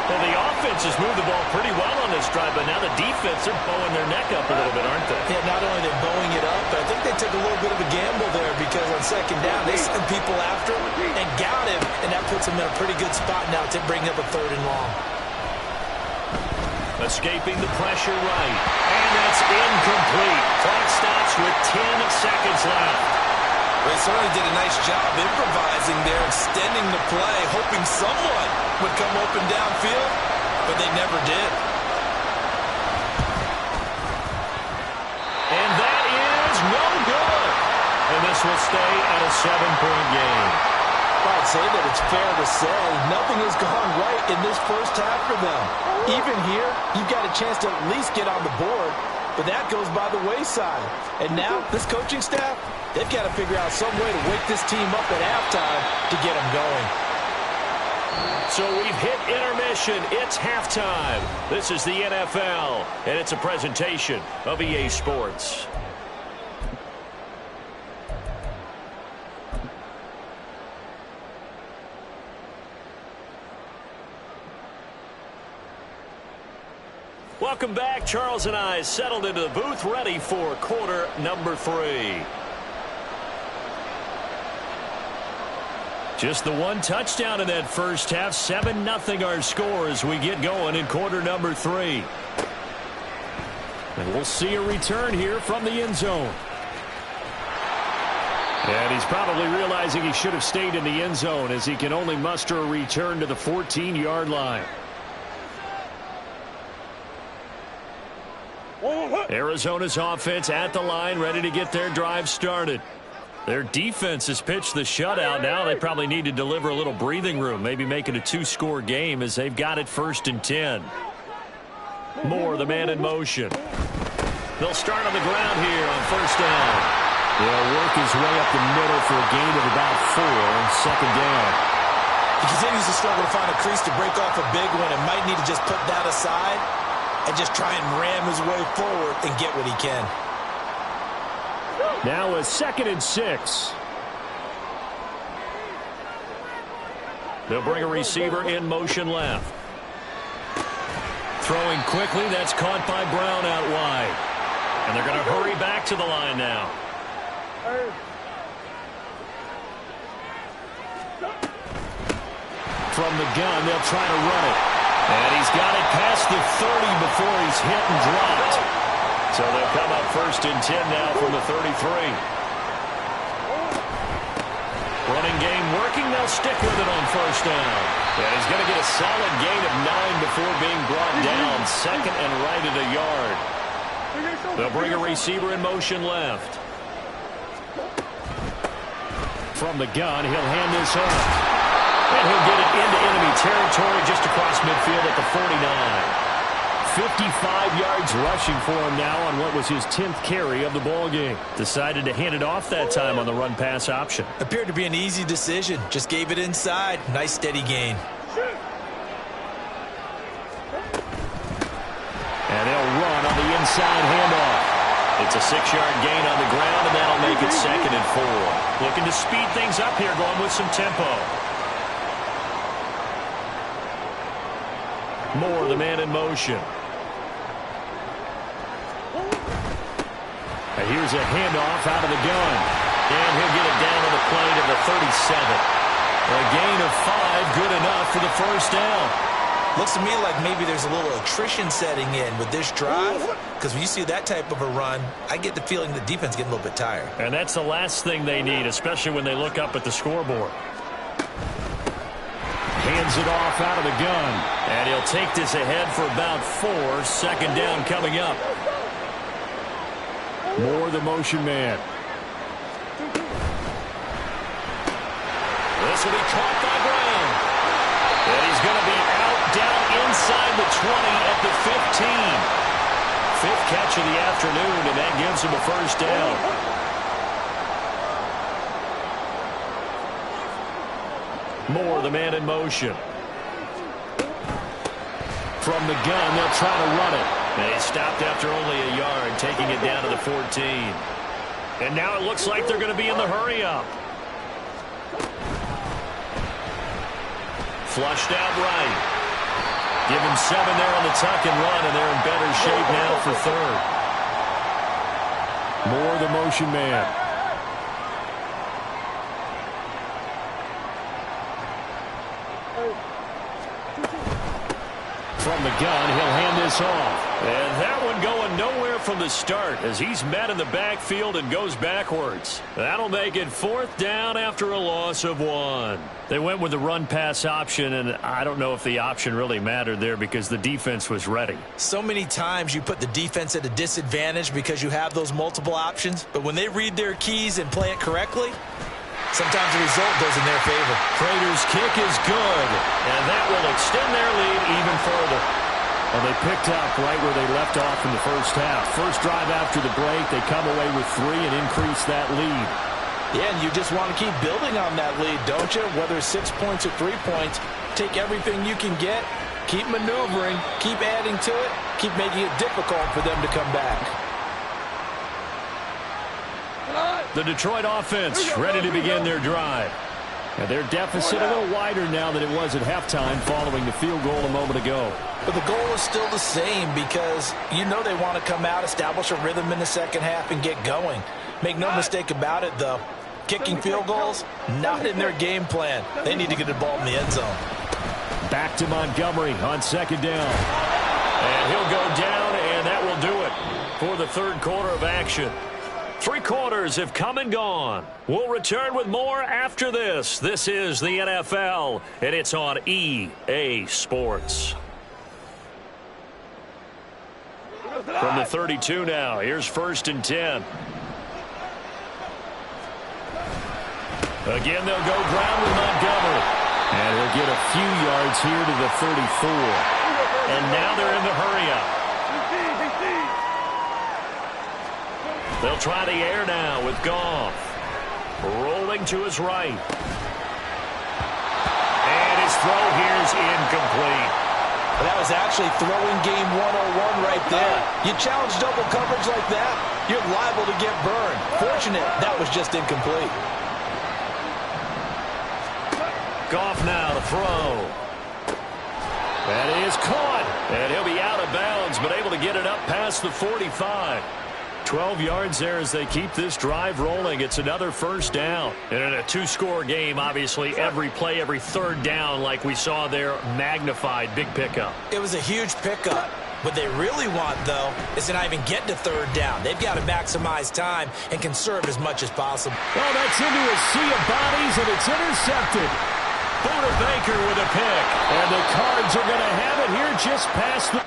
Well, the offense has moved the ball pretty well on this drive, but now the defense are bowing their neck up a little bit, aren't they? Yeah, not only are they bowing it up, but I think they took a little bit of a gamble there because on second down, they sent people after him and got him, and that puts him in a pretty good spot now to bring up a third and long. Escaping the pressure right. And that's incomplete. Clock stops with 10 seconds left. They certainly did a nice job improvising there, extending the play, hoping someone would come open downfield, but they never did. And that is no good. And this will stay at a 7-point game. I'd say that it's fair to say nothing has gone right in this first half for them. Even here, you've got a chance to at least get on the board, but that goes by the wayside. And now, this coaching staff, they've got to figure out some way to wake this team up at halftime to get them going. So we've hit intermission. It's halftime. This is the NFL, and it's a presentation of EA Sports. Welcome back. Charles and I settled into the booth, ready for quarter number 3. Just the one touchdown in that first half. 7-0 our score as we get going in quarter number 3. And we'll see a return here from the end zone. And he's probably realizing he should have stayed in the end zone as he can only muster a return to the 14-yard line. Arizona's offense at the line, ready to get their drive started. Their defense has pitched the shutout. Now they probably need to deliver a little breathing room, maybe make it a 2-score game as they've got it first and 10. Moore, the man in motion. They'll start on the ground here on first down. They'll work his way up the middle for a gain of about 4 on second down. He continues to struggle to find a crease to break off a big one and might need to just put that aside and just try and ram his way forward and get what he can. Now a 2nd and 6. They'll bring a receiver in motion left. Throwing quickly, that's caught by Brown out wide. And they're going to hurry back to the line now. From the gun, they'll try to run it. And he's got it past the 30 before he's hit and dropped. So they'll come up first and 10 now from the 33. Running game working. They'll stick with it on first down. And he's going to get a solid gain of 9 before being brought down. Second and right at a yard. They'll bring a receiver in motion left. From the gun, he'll hand this off. And he'll get it into enemy territory just across midfield at the 49. 55 yards rushing for him now on what was his 10th carry of the ball game. Decided to hand it off that time on the run-pass option. Appeared to be an easy decision. Just gave it inside. Nice steady gain. inside handoff. It's a 6-yard gain on the ground, and that'll make it 2nd and 4. Looking to speed things up here, going with some tempo. Moore, the man in motion. And here's a handoff out of the gun. And he'll get it down to the play to the 37. A gain of 5, good enough for the first down. Looks to me like maybe there's a little attrition setting in with this drive, because when you see that type of a run, I get the feeling the defense getting a little bit tired. And that's the last thing they need, especially when they look up at the scoreboard. Hands it off out of the gun. And he'll take this ahead for about 4. 2nd down coming up. Moore, the motion man. This will be caught by Brown. And he's going to be out down inside the 20 at the 15. 5th catch of the afternoon, and that gives him a first down. Moore, the man in motion. From the gun, they'll try to run it. And he stopped after only a yard, taking it down to the 14. And now it looks like they're going to be in the hurry-up. Flushed out right. Give him 7 there on the tuck and run, and they're in better shape now for 3rd. Moore, the motion man. From the gun, he'll hand this off. And that one going nowhere from the start as he's met in the backfield and goes backwards. That'll make it 4th down after a loss of 1. They went with the run-pass option, and I don't know if the option really mattered there because the defense was ready. So many times you put the defense at a disadvantage because you have those multiple options, but when they read their keys and play it correctly, sometimes the result goes in their favor. Prater's kick is good, and that will extend their lead even further. Well, they picked up right where they left off in the first half. First drive after the break, they come away with 3 and increase that lead. Yeah, and you just want to keep building on that lead, don't you? Whether it's 6 points or 3 points, take everything you can get, keep maneuvering, keep adding to it, keep making it difficult for them to come back. The Detroit offense ready to begin their drive. And their deficit a little wider now than it was at halftime following the field goal a moment ago. But the goal is still the same because you know they want to come out, establish a rhythm in the second half, and get going. Make no mistake about it, though. Kicking field goals, not in their game plan. They need to get the ball in the end zone. Back to Montgomery on 2nd down. And he'll go down, and that will do it for the 3rd quarter of action. 3 quarters have come and gone. We'll return with more after this. This is the NFL, and it's on EA Sports. From the 32 now, here's 1st and 10. Again, they'll go ground with Montgomery. And he'll get a few yards here to the 34. And now they're in the hurry-up. They'll try the air now with Goff. Rolling to his right. And his throw here is incomplete. That was actually throwing game 101 right there. You challenge double coverage like that, you're liable to get burned. Fortunate, that was just incomplete. Goff now to throw. That is caught. And he'll be out of bounds, but able to get it up past the 45. 12 yards there as they keep this drive rolling. It's another first down. And in a 2-score game, obviously, every play, every 3rd down, like we saw there, magnified. Big pickup. It was a huge pickup. What they really want, though, is to not even get to 3rd down. They've got to maximize time and conserve as much as possible. Well, that's into a sea of bodies, and it's intercepted. Buda Baker with a pick. And the Cards are going to have it here just past the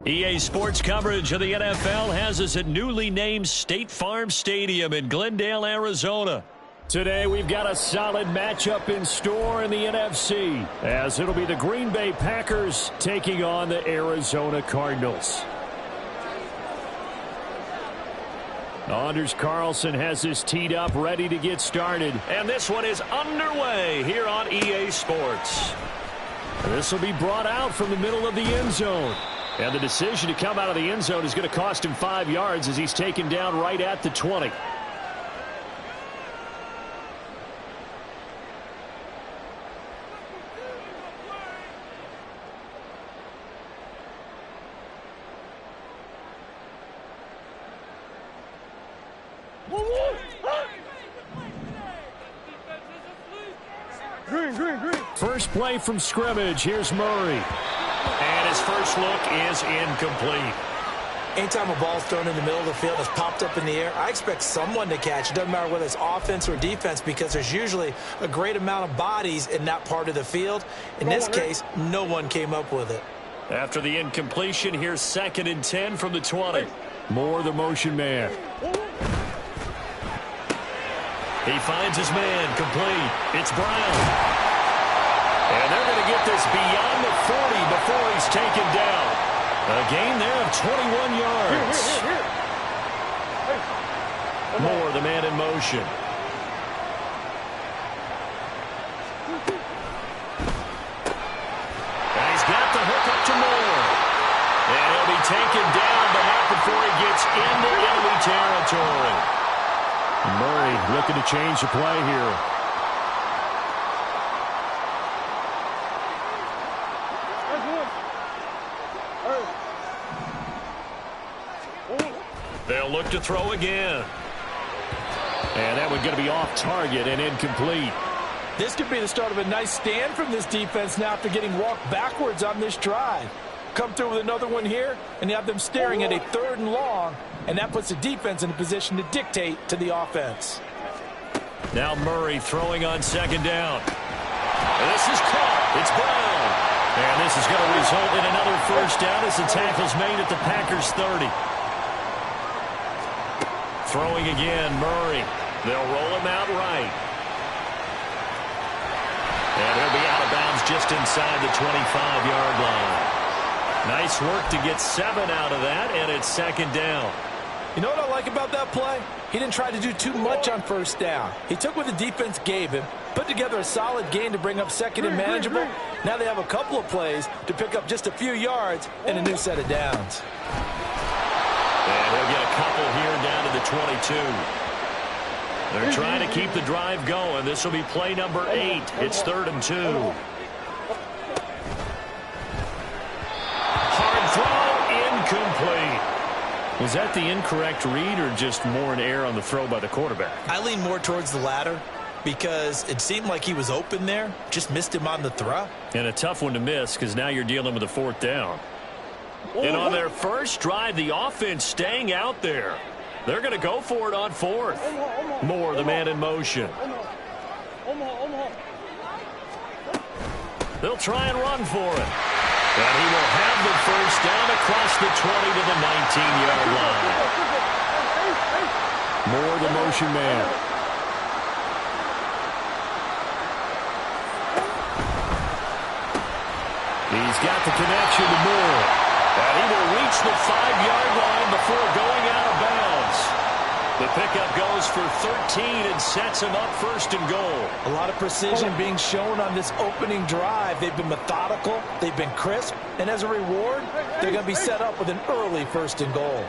EA Sports coverage of the NFL has us at newly named State Farm Stadium in Glendale, Arizona. Today we've got a solid matchup in store in the NFC, as it'll be the Green Bay Packers taking on the Arizona Cardinals. Anders Carlson has this teed up, ready to get started. And this one is underway here on EA Sports. This will be brought out from the middle of the end zone. And the decision to come out of the end zone is going to cost him 5 yards as he's taken down right at the 20. First play from scrimmage. Here's Murray. And his first look is incomplete. Anytime a ball's thrown in the middle of the field, it's popped up in the air, I expect someone to catch. It doesn't matter whether it's offense or defense, because there's usually a great amount of bodies in that part of the field. In this case, no one came up with it. After the incompletion, here's 2nd and 10 from the 20. Moore, the motion man. He finds his man, complete. It's Brown. And they're going to get this beyond the 40 before he's taken down. A gain there of 21 yards. Moore, the man in motion. And he's got the hook up to Moore. And he'll be taken down, but not before he gets into enemy territory. Murray looking to change the play here. They'll look to throw again. And that one's going to be off target and incomplete. This could be the start of a nice stand from this defense now after getting walked backwards on this drive. Come through with another one here, and you have them staring at a 3rd and long, and that puts the defense in a position to dictate to the offense. Now Murray throwing on 2nd down. And this is caught. It's Brown. And this is going to result in another first down as the tackle's made at the Packers' 30. Throwing again, Murray. They'll roll him out right. And he'll be out of bounds just inside the 25-yard line. Nice work to get 7 out of that, and it's 2nd down. You know what I like about that play? He didn't try to do too much on first down. He took what the defense gave him, put together a solid gain to bring up 2nd and manageable. Now they have a couple of plays to pick up just a few yards and a new set of downs. And he'll get a couple here down to the 22. They're trying to keep the drive going. This will be play number 8. It's 3rd and 2. Hard throw, incomplete. Was that the incorrect read or just more an error on the throw by the quarterback? I lean more towards the latter because it seemed like he was open there, just missed him on the throw. And a tough one to miss because now you're dealing with a 4th down. And on their first drive, the offense staying out there. They're going to go for it on 4th. Moore, the man in motion. They'll try and run for it. And he will have the first down across the 20 to the 19-yard line. Moore, the motion man. He's got the connection to Moore. And he will reach the 5-yard line before going out of bounds. The pickup goes for 13 and sets him up 1st and goal. A lot of precision being shown on this opening drive. They've been methodical, they've been crisp, and as a reward, they're going to be set up with an early 1st and goal.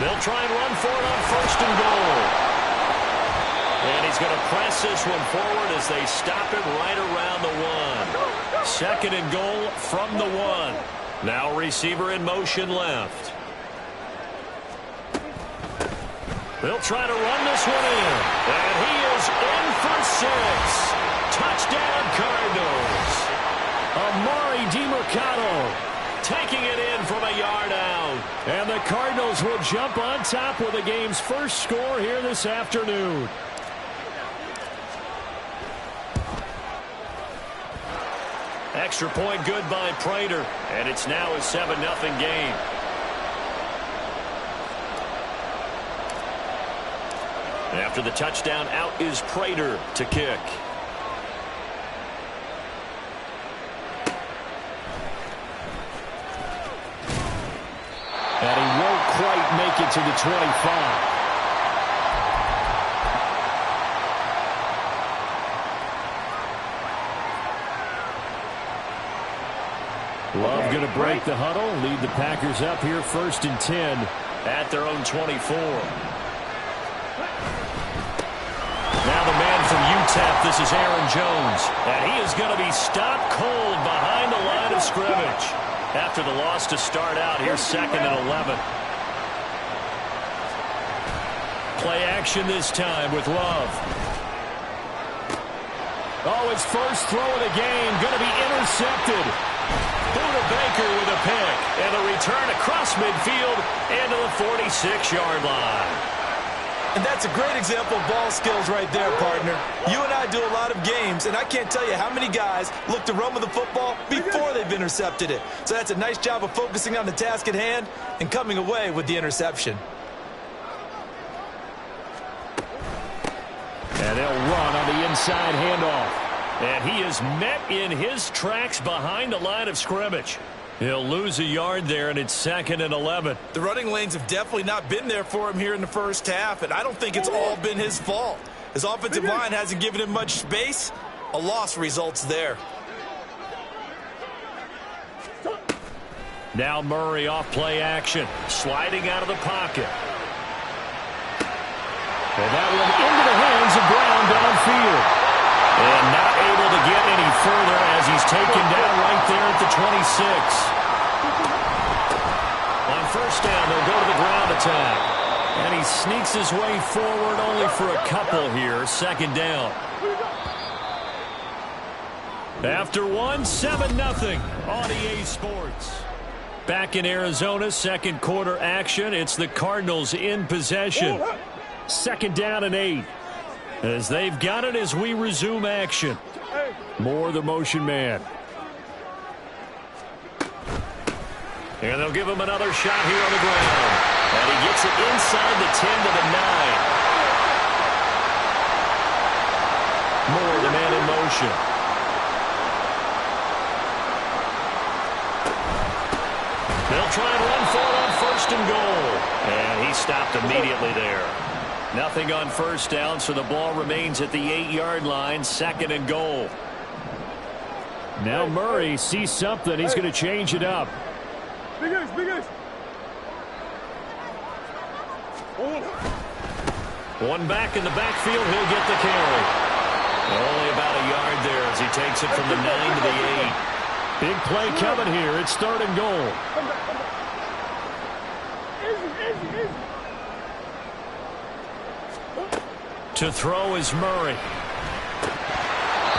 They'll try and run for it on 1st and goal. And he's he's going to press this one forward as they stop it right around the 1. Second and goal from the 1. Now receiver in motion left. They'll try to run this one in. And he is in for 6. Touchdown, Cardinals. Amari DiMercado taking it in from a yard out. And the Cardinals will jump on top with the game's first score here this afternoon. Extra point good by Prater. And it's now a 7-0 game. After the touchdown, out is Prater to kick. And he won't quite make it to the 25. Love going to break the huddle, lead the Packers up here 1st and 10 at their own 24. Now the man from UTEP, this is Aaron Jones. And he is going to be stopped cold behind the line of scrimmage. After the loss to start out, here's 2nd and 11. Play action this time with Love. Oh, his first throw of the game, going to be intercepted. Buda Baker with a pick. And a return across midfield into the 46-yard line. And that's a great example of ball skills right there, partner. You and I do a lot of games, and I can't tell you how many guys look to run with the football before they've intercepted it. So that's a nice job of focusing on the task at hand and coming away with the interception. And they'll run on the inside handoff. And he is met in his tracks behind the line of scrimmage. He'll lose a yard there, and it's 2nd and 11. The running lanes have definitely not been there for him here in the first half, and I don't think it's all been his fault. His offensive line hasn't given him much space. A loss results there. Now Murray off play action, sliding out of the pocket. Well, that one into the hands of Brown downfield. And not able to get any further as he's taken down right there at the 26. On first down, they'll go to the ground attack. And he sneaks his way forward only for a couple here. 2nd down. After 1, 7-0 on EA Sports. Back in Arizona, 2nd quarter action. It's the Cardinals in possession. 2nd down and 8. As they've got it as we resume action. More the motion man. And they'll give him another shot here on the ground. And he gets it inside the 10 to the 9. More the man in motion. They'll try and run for it on 1st and goal. And he stopped immediately there. Nothing on first down, so the ball remains at the 8-yard line. 2nd and goal. Now Murray sees something. He's going to change it up. Big ace, big ace. One back in the backfield. He'll get the carry. Only about a yard there as he takes it from the 9 to the 8. Big play coming here. It's 3rd and goal. Easy, easy. To throw is Murray.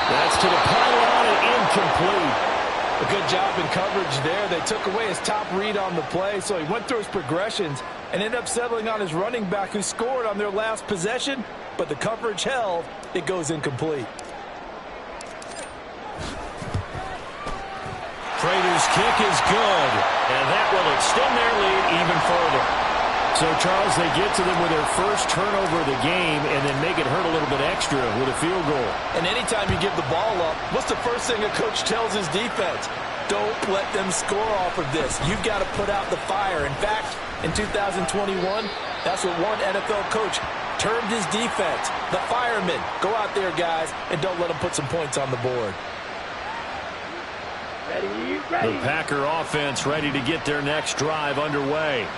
That's to the pylon and incomplete. A good job in coverage there. They took away his top read on the play, so he went through his progressions and ended up settling on his running back who scored on their last possession, but the coverage held. It goes incomplete. Prater's kick is good, and that will extend their lead even further. So, Charles, they get to them with their first turnover of the game and then make it hurt a little bit extra with a field goal. And anytime you give the ball up, what's the first thing a coach tells his defense? Don't let them score off of this. You've got to put out the fire. In fact, in 2021, that's what one NFL coach termed his defense. The firemen. Go out there, guys, and don't let them put some points on the board. Ready. The Packer offense ready to get their next drive underway.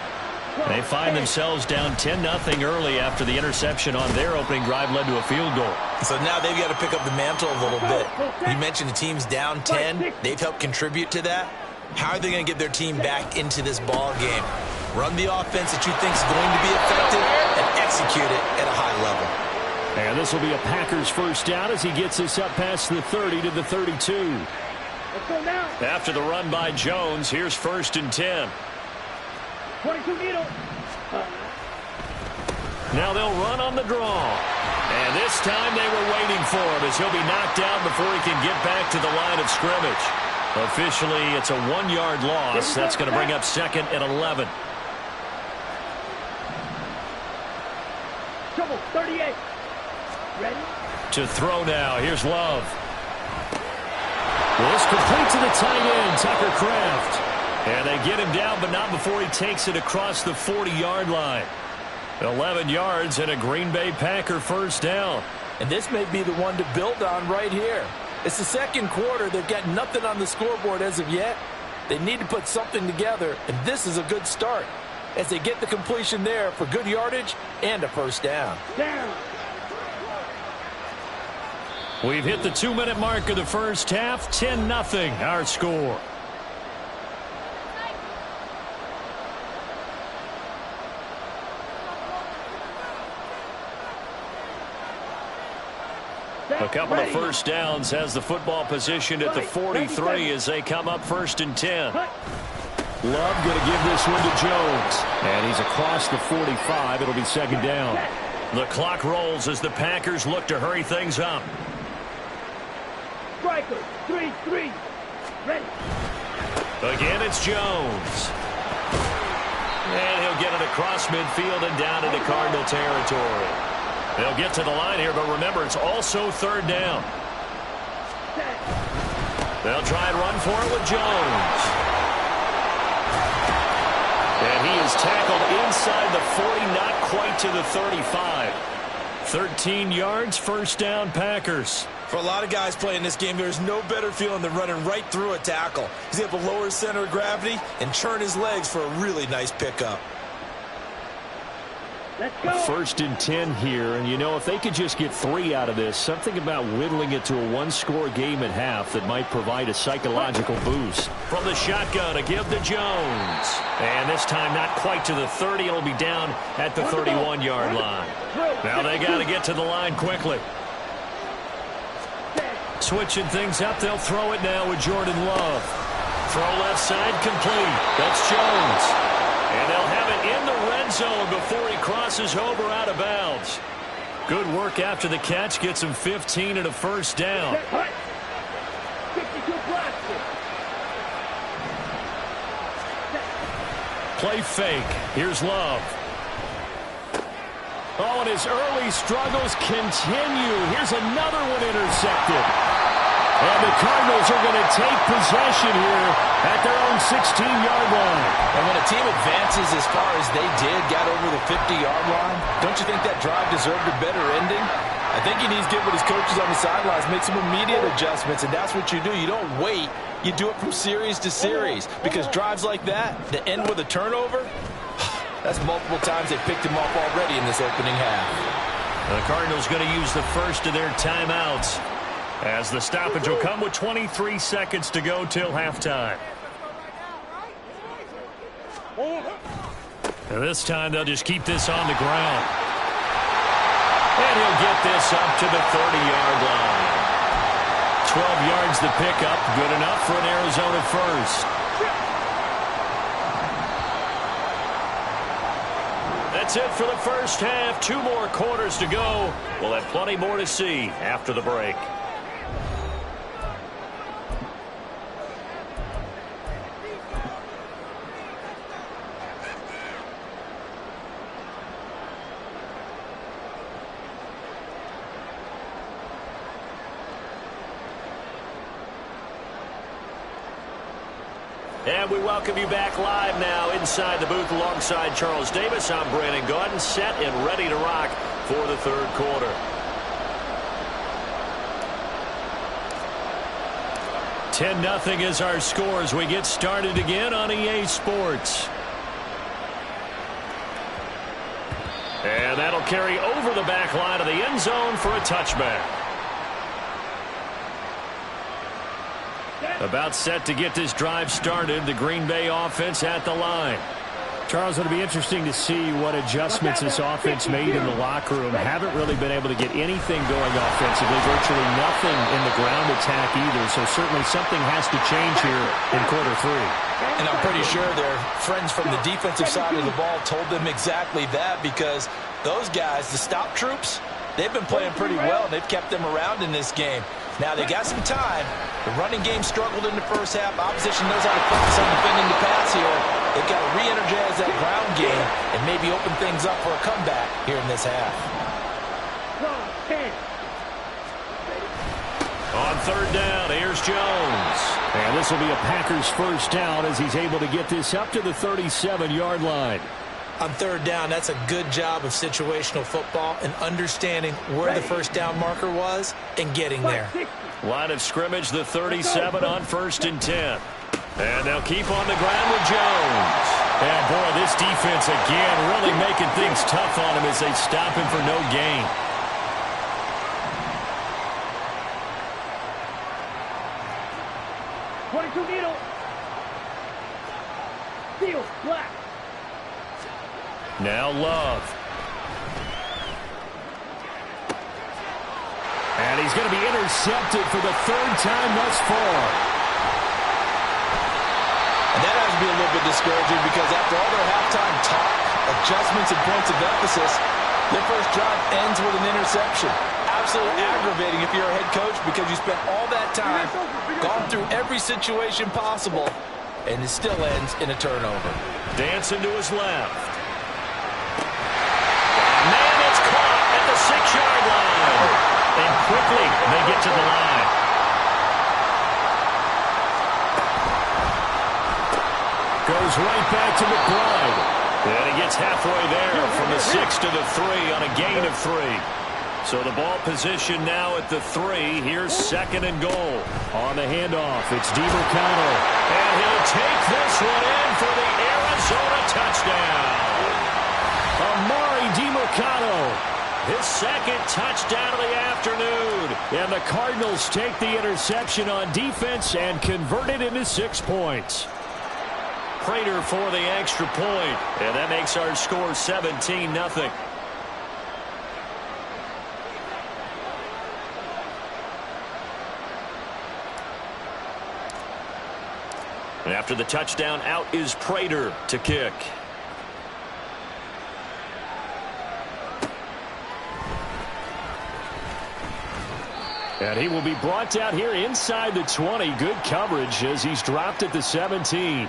They find themselves down 10-0 early after the interception on their opening drive led to a field goal. So now they've got to pick up the mantle a little bit. You mentioned the team's down 10. They've helped contribute to that. How are they going to get their team back into this ball game? Run the offense that you think is going to be effective and execute it at a high level. And this will be a Packers first down as he gets this up past the 30 to the 32. Let's go now. After the run by Jones, here's 1st and 10. 22 needle. Now they'll run on the draw. And this time they were waiting for him as he'll be knocked down before he can get back to the line of scrimmage. Officially, it's a 1-yard loss. That's going to bring up 2nd and 11. Trouble, 38. Ready? To throw now. Here's Love. Well, this complete to the tight end, Tucker Kraft. And they get him down, but not before he takes it across the 40-yard line. 11 yards and a Green Bay Packer first down. And this may be the one to build on right here. It's the second quarter. They've got nothing on the scoreboard as of yet. They need to put something together, and this is a good start as they get the completion there for good yardage and a first down. Down. We've hit the 2-minute mark of the first half. 10-0 our score. A couple of first downs has the football positioned at the 43 as they come up 1st and 10. Love going to give this one to Jones. And he's across the 45. It'll be 2nd down. The clock rolls as the Packers look to hurry things up. Striker, 3-3. Ready. Again, it's Jones. And he'll get it across midfield and down into Cardinal territory. They'll get to the line here, but remember, it's also 3rd down. They'll try and run for it with Jones. And he is tackled inside the 40, not quite to the 35. 13 yards, first down, Packers. For a lot of guys playing this game, there's no better feeling than running right through a tackle. He's able to lower his center of gravity and churn his legs for a really nice pickup. Let's go. 1st and 10 here, and you know, if they could just get 3 out of this, something about whittling it to a 1-score game at half that might provide a psychological boost. From the shotgun, a give to Jones. And this time not quite to the 30. It'll be down at the 31-yard line. Now they got to get to the line quickly. Switching things up, they'll throw it now with Jordan Love. Throw left side complete. That's Jones. And they'll have it in the red zone before he crosses over out of bounds. Good work after the catch. Gets him 15 and a first down. 62 blocks. Play fake. Here's Love. Oh, and his early struggles continue. Here's another one intercepted. And the Cardinals are going to take possession here at their own 16-yard line. And when a team advances as far as they did, got over the 50-yard line, don't you think that drive deserved a better ending? I think he needs to get with his coaches on the sidelines, make some immediate adjustments, and that's what you do. You don't wait. You do it from series to series, because drives like that end with a turnover, that's multiple times they picked him off already in this opening half. The Cardinals going to use the first of their timeouts, as the stoppage will come with 23 seconds to go till halftime. And this time they'll just keep this on the ground. And he'll get this up to the 30-yard line. 12 yards the pickup, good enough for an Arizona first. That's it for the first half. 2 more quarters to go. We'll have plenty more to see after the break. And we welcome you back live now inside the booth alongside Charles Davis. I'm Brandon Gaudin, set and ready to rock for the third quarter. 10-0 is our score as we get started again on EA Sports. And that'll carry over the back line of the end zone for a touchback. About set to get this drive started. The Green Bay offense at the line. Charles, it'll be interesting to see what adjustments this offense made in the locker room. Haven't really been able to get anything going offensively. Virtually nothing in the ground attack either. So certainly something has to change here in quarter 3. And I'm pretty sure their friends from the defensive side of the ball told them exactly that, because those guys, the stop troops, they've been playing pretty well, and they've kept them around in this game. Now, they got some time. The running game struggled in the first half. Opposition knows how to focus on defending the pass here. They've got to re-energize that ground game and maybe open things up for a comeback here in this half. On third down, here's Jones. And this will be a Packers first down as he's able to get this up to the 37-yard line. On third down, that's a good job of situational football and understanding where the first down marker was and getting there. Line of scrimmage, the 37 on 1st and 10. And they'll keep on the ground with Jones. And boy, this defense again really making things tough on him as they stop him for no gain. Now Love. And he's going to be intercepted for the 3rd time thus far. And that has to be a little bit discouraging, because after all their halftime talk, adjustments, and points of emphasis, their first drive ends with an interception. Absolutely aggravating if you're a head coach, because you spent all that time, gone through every situation possible, and it still ends in a turnover. Dancing to his left. Man, it's caught at the 6-yard line. And quickly, they get to the line. Goes right back to McBride. And he gets halfway there from the 6 to the 3 on a gain of 3. So the ball position now at the 3. Here's 2nd and goal. On the handoff, it's DiMercado. And he'll take this one in for the Arizona touchdown. Amari DiMercado. His 2nd touchdown of the afternoon. And the Cardinals take the interception on defense and convert it into 6 points. Prater for the extra point. And that makes our score 17-0. And after the touchdown, out is Prater to kick. And he will be brought down here inside the 20. Good coverage as he's dropped at the 17.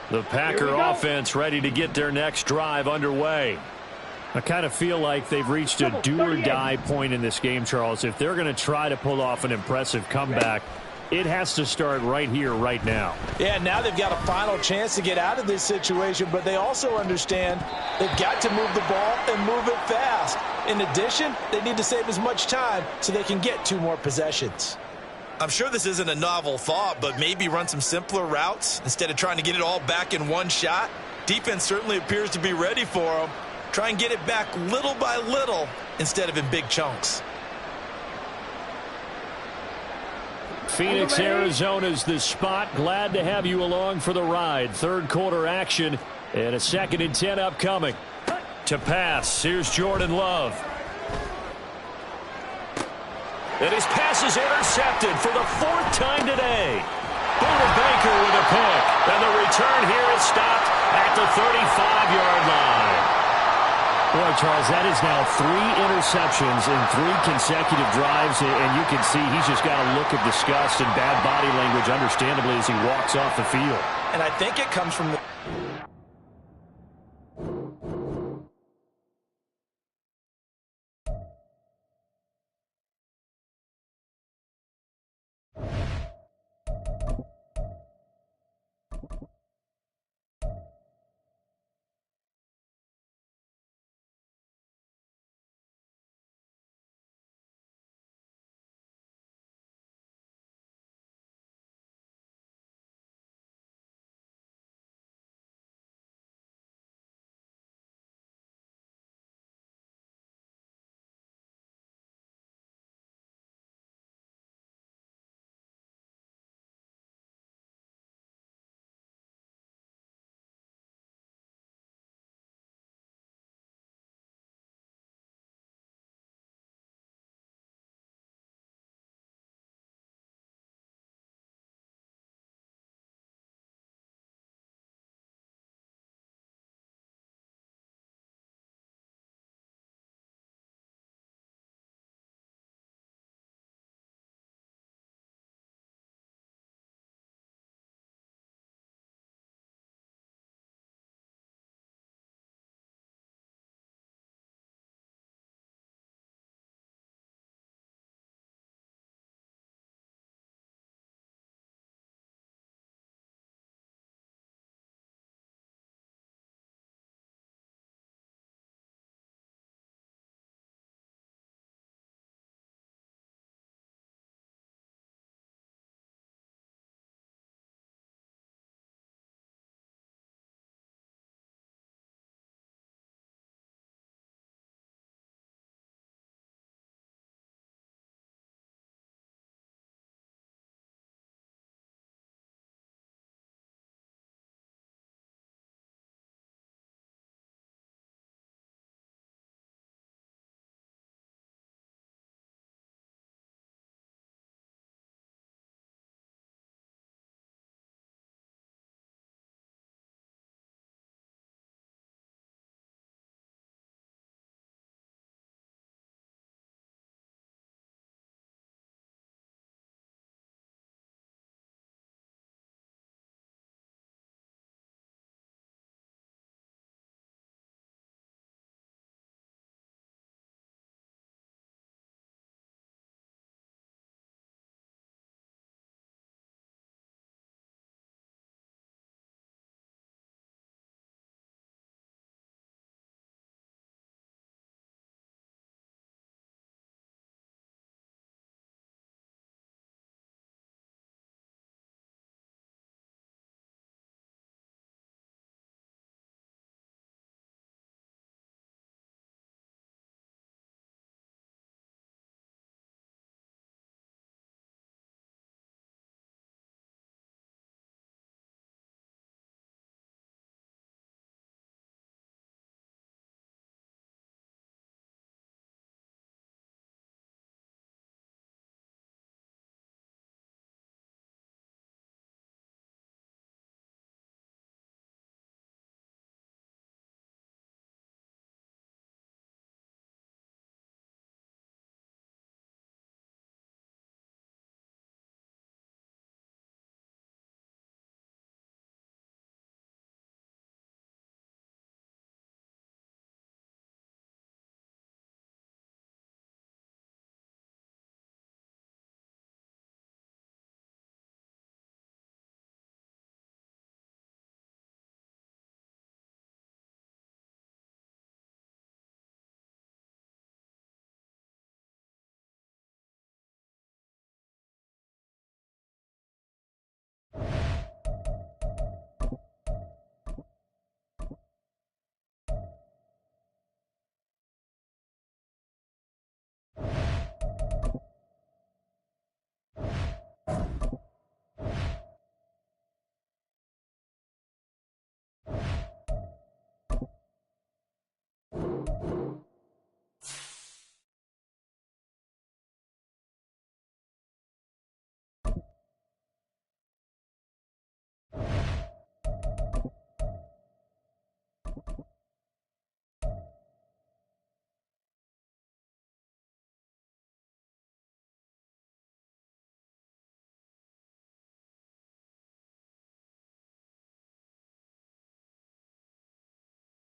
The Packer offense ready to get their next drive underway. I kind of feel like they've reached a do-or-die point in this game, Charles. If they're going to try to pull off an impressive comeback, it has to start right here, right now. Yeah, now they've got a final chance to get out of this situation, but they also understand they've got to move the ball and move it fast. In addition, they need to save as much time so they can get 2 more possessions. I'm sure this isn't a novel thought, but maybe run some simpler routes instead of trying to get it all back in one shot. Defense certainly appears to be ready for them. Try and get it back little by little instead of in big chunks. Phoenix, Arizona's the spot. Glad to have you along for the ride. 3rd quarter action and a 2nd and 10 upcoming. To pass, here's Jordan Love. And his pass is intercepted for the 4th time today. Buda Baker with a pick. And the return here is stopped at the 35-yard line. Boy, Charles, that is now 3 interceptions in 3 consecutive drives, and you can see he's just got a look of disgust and bad body language, understandably, as he walks off the field. And I think it comes from the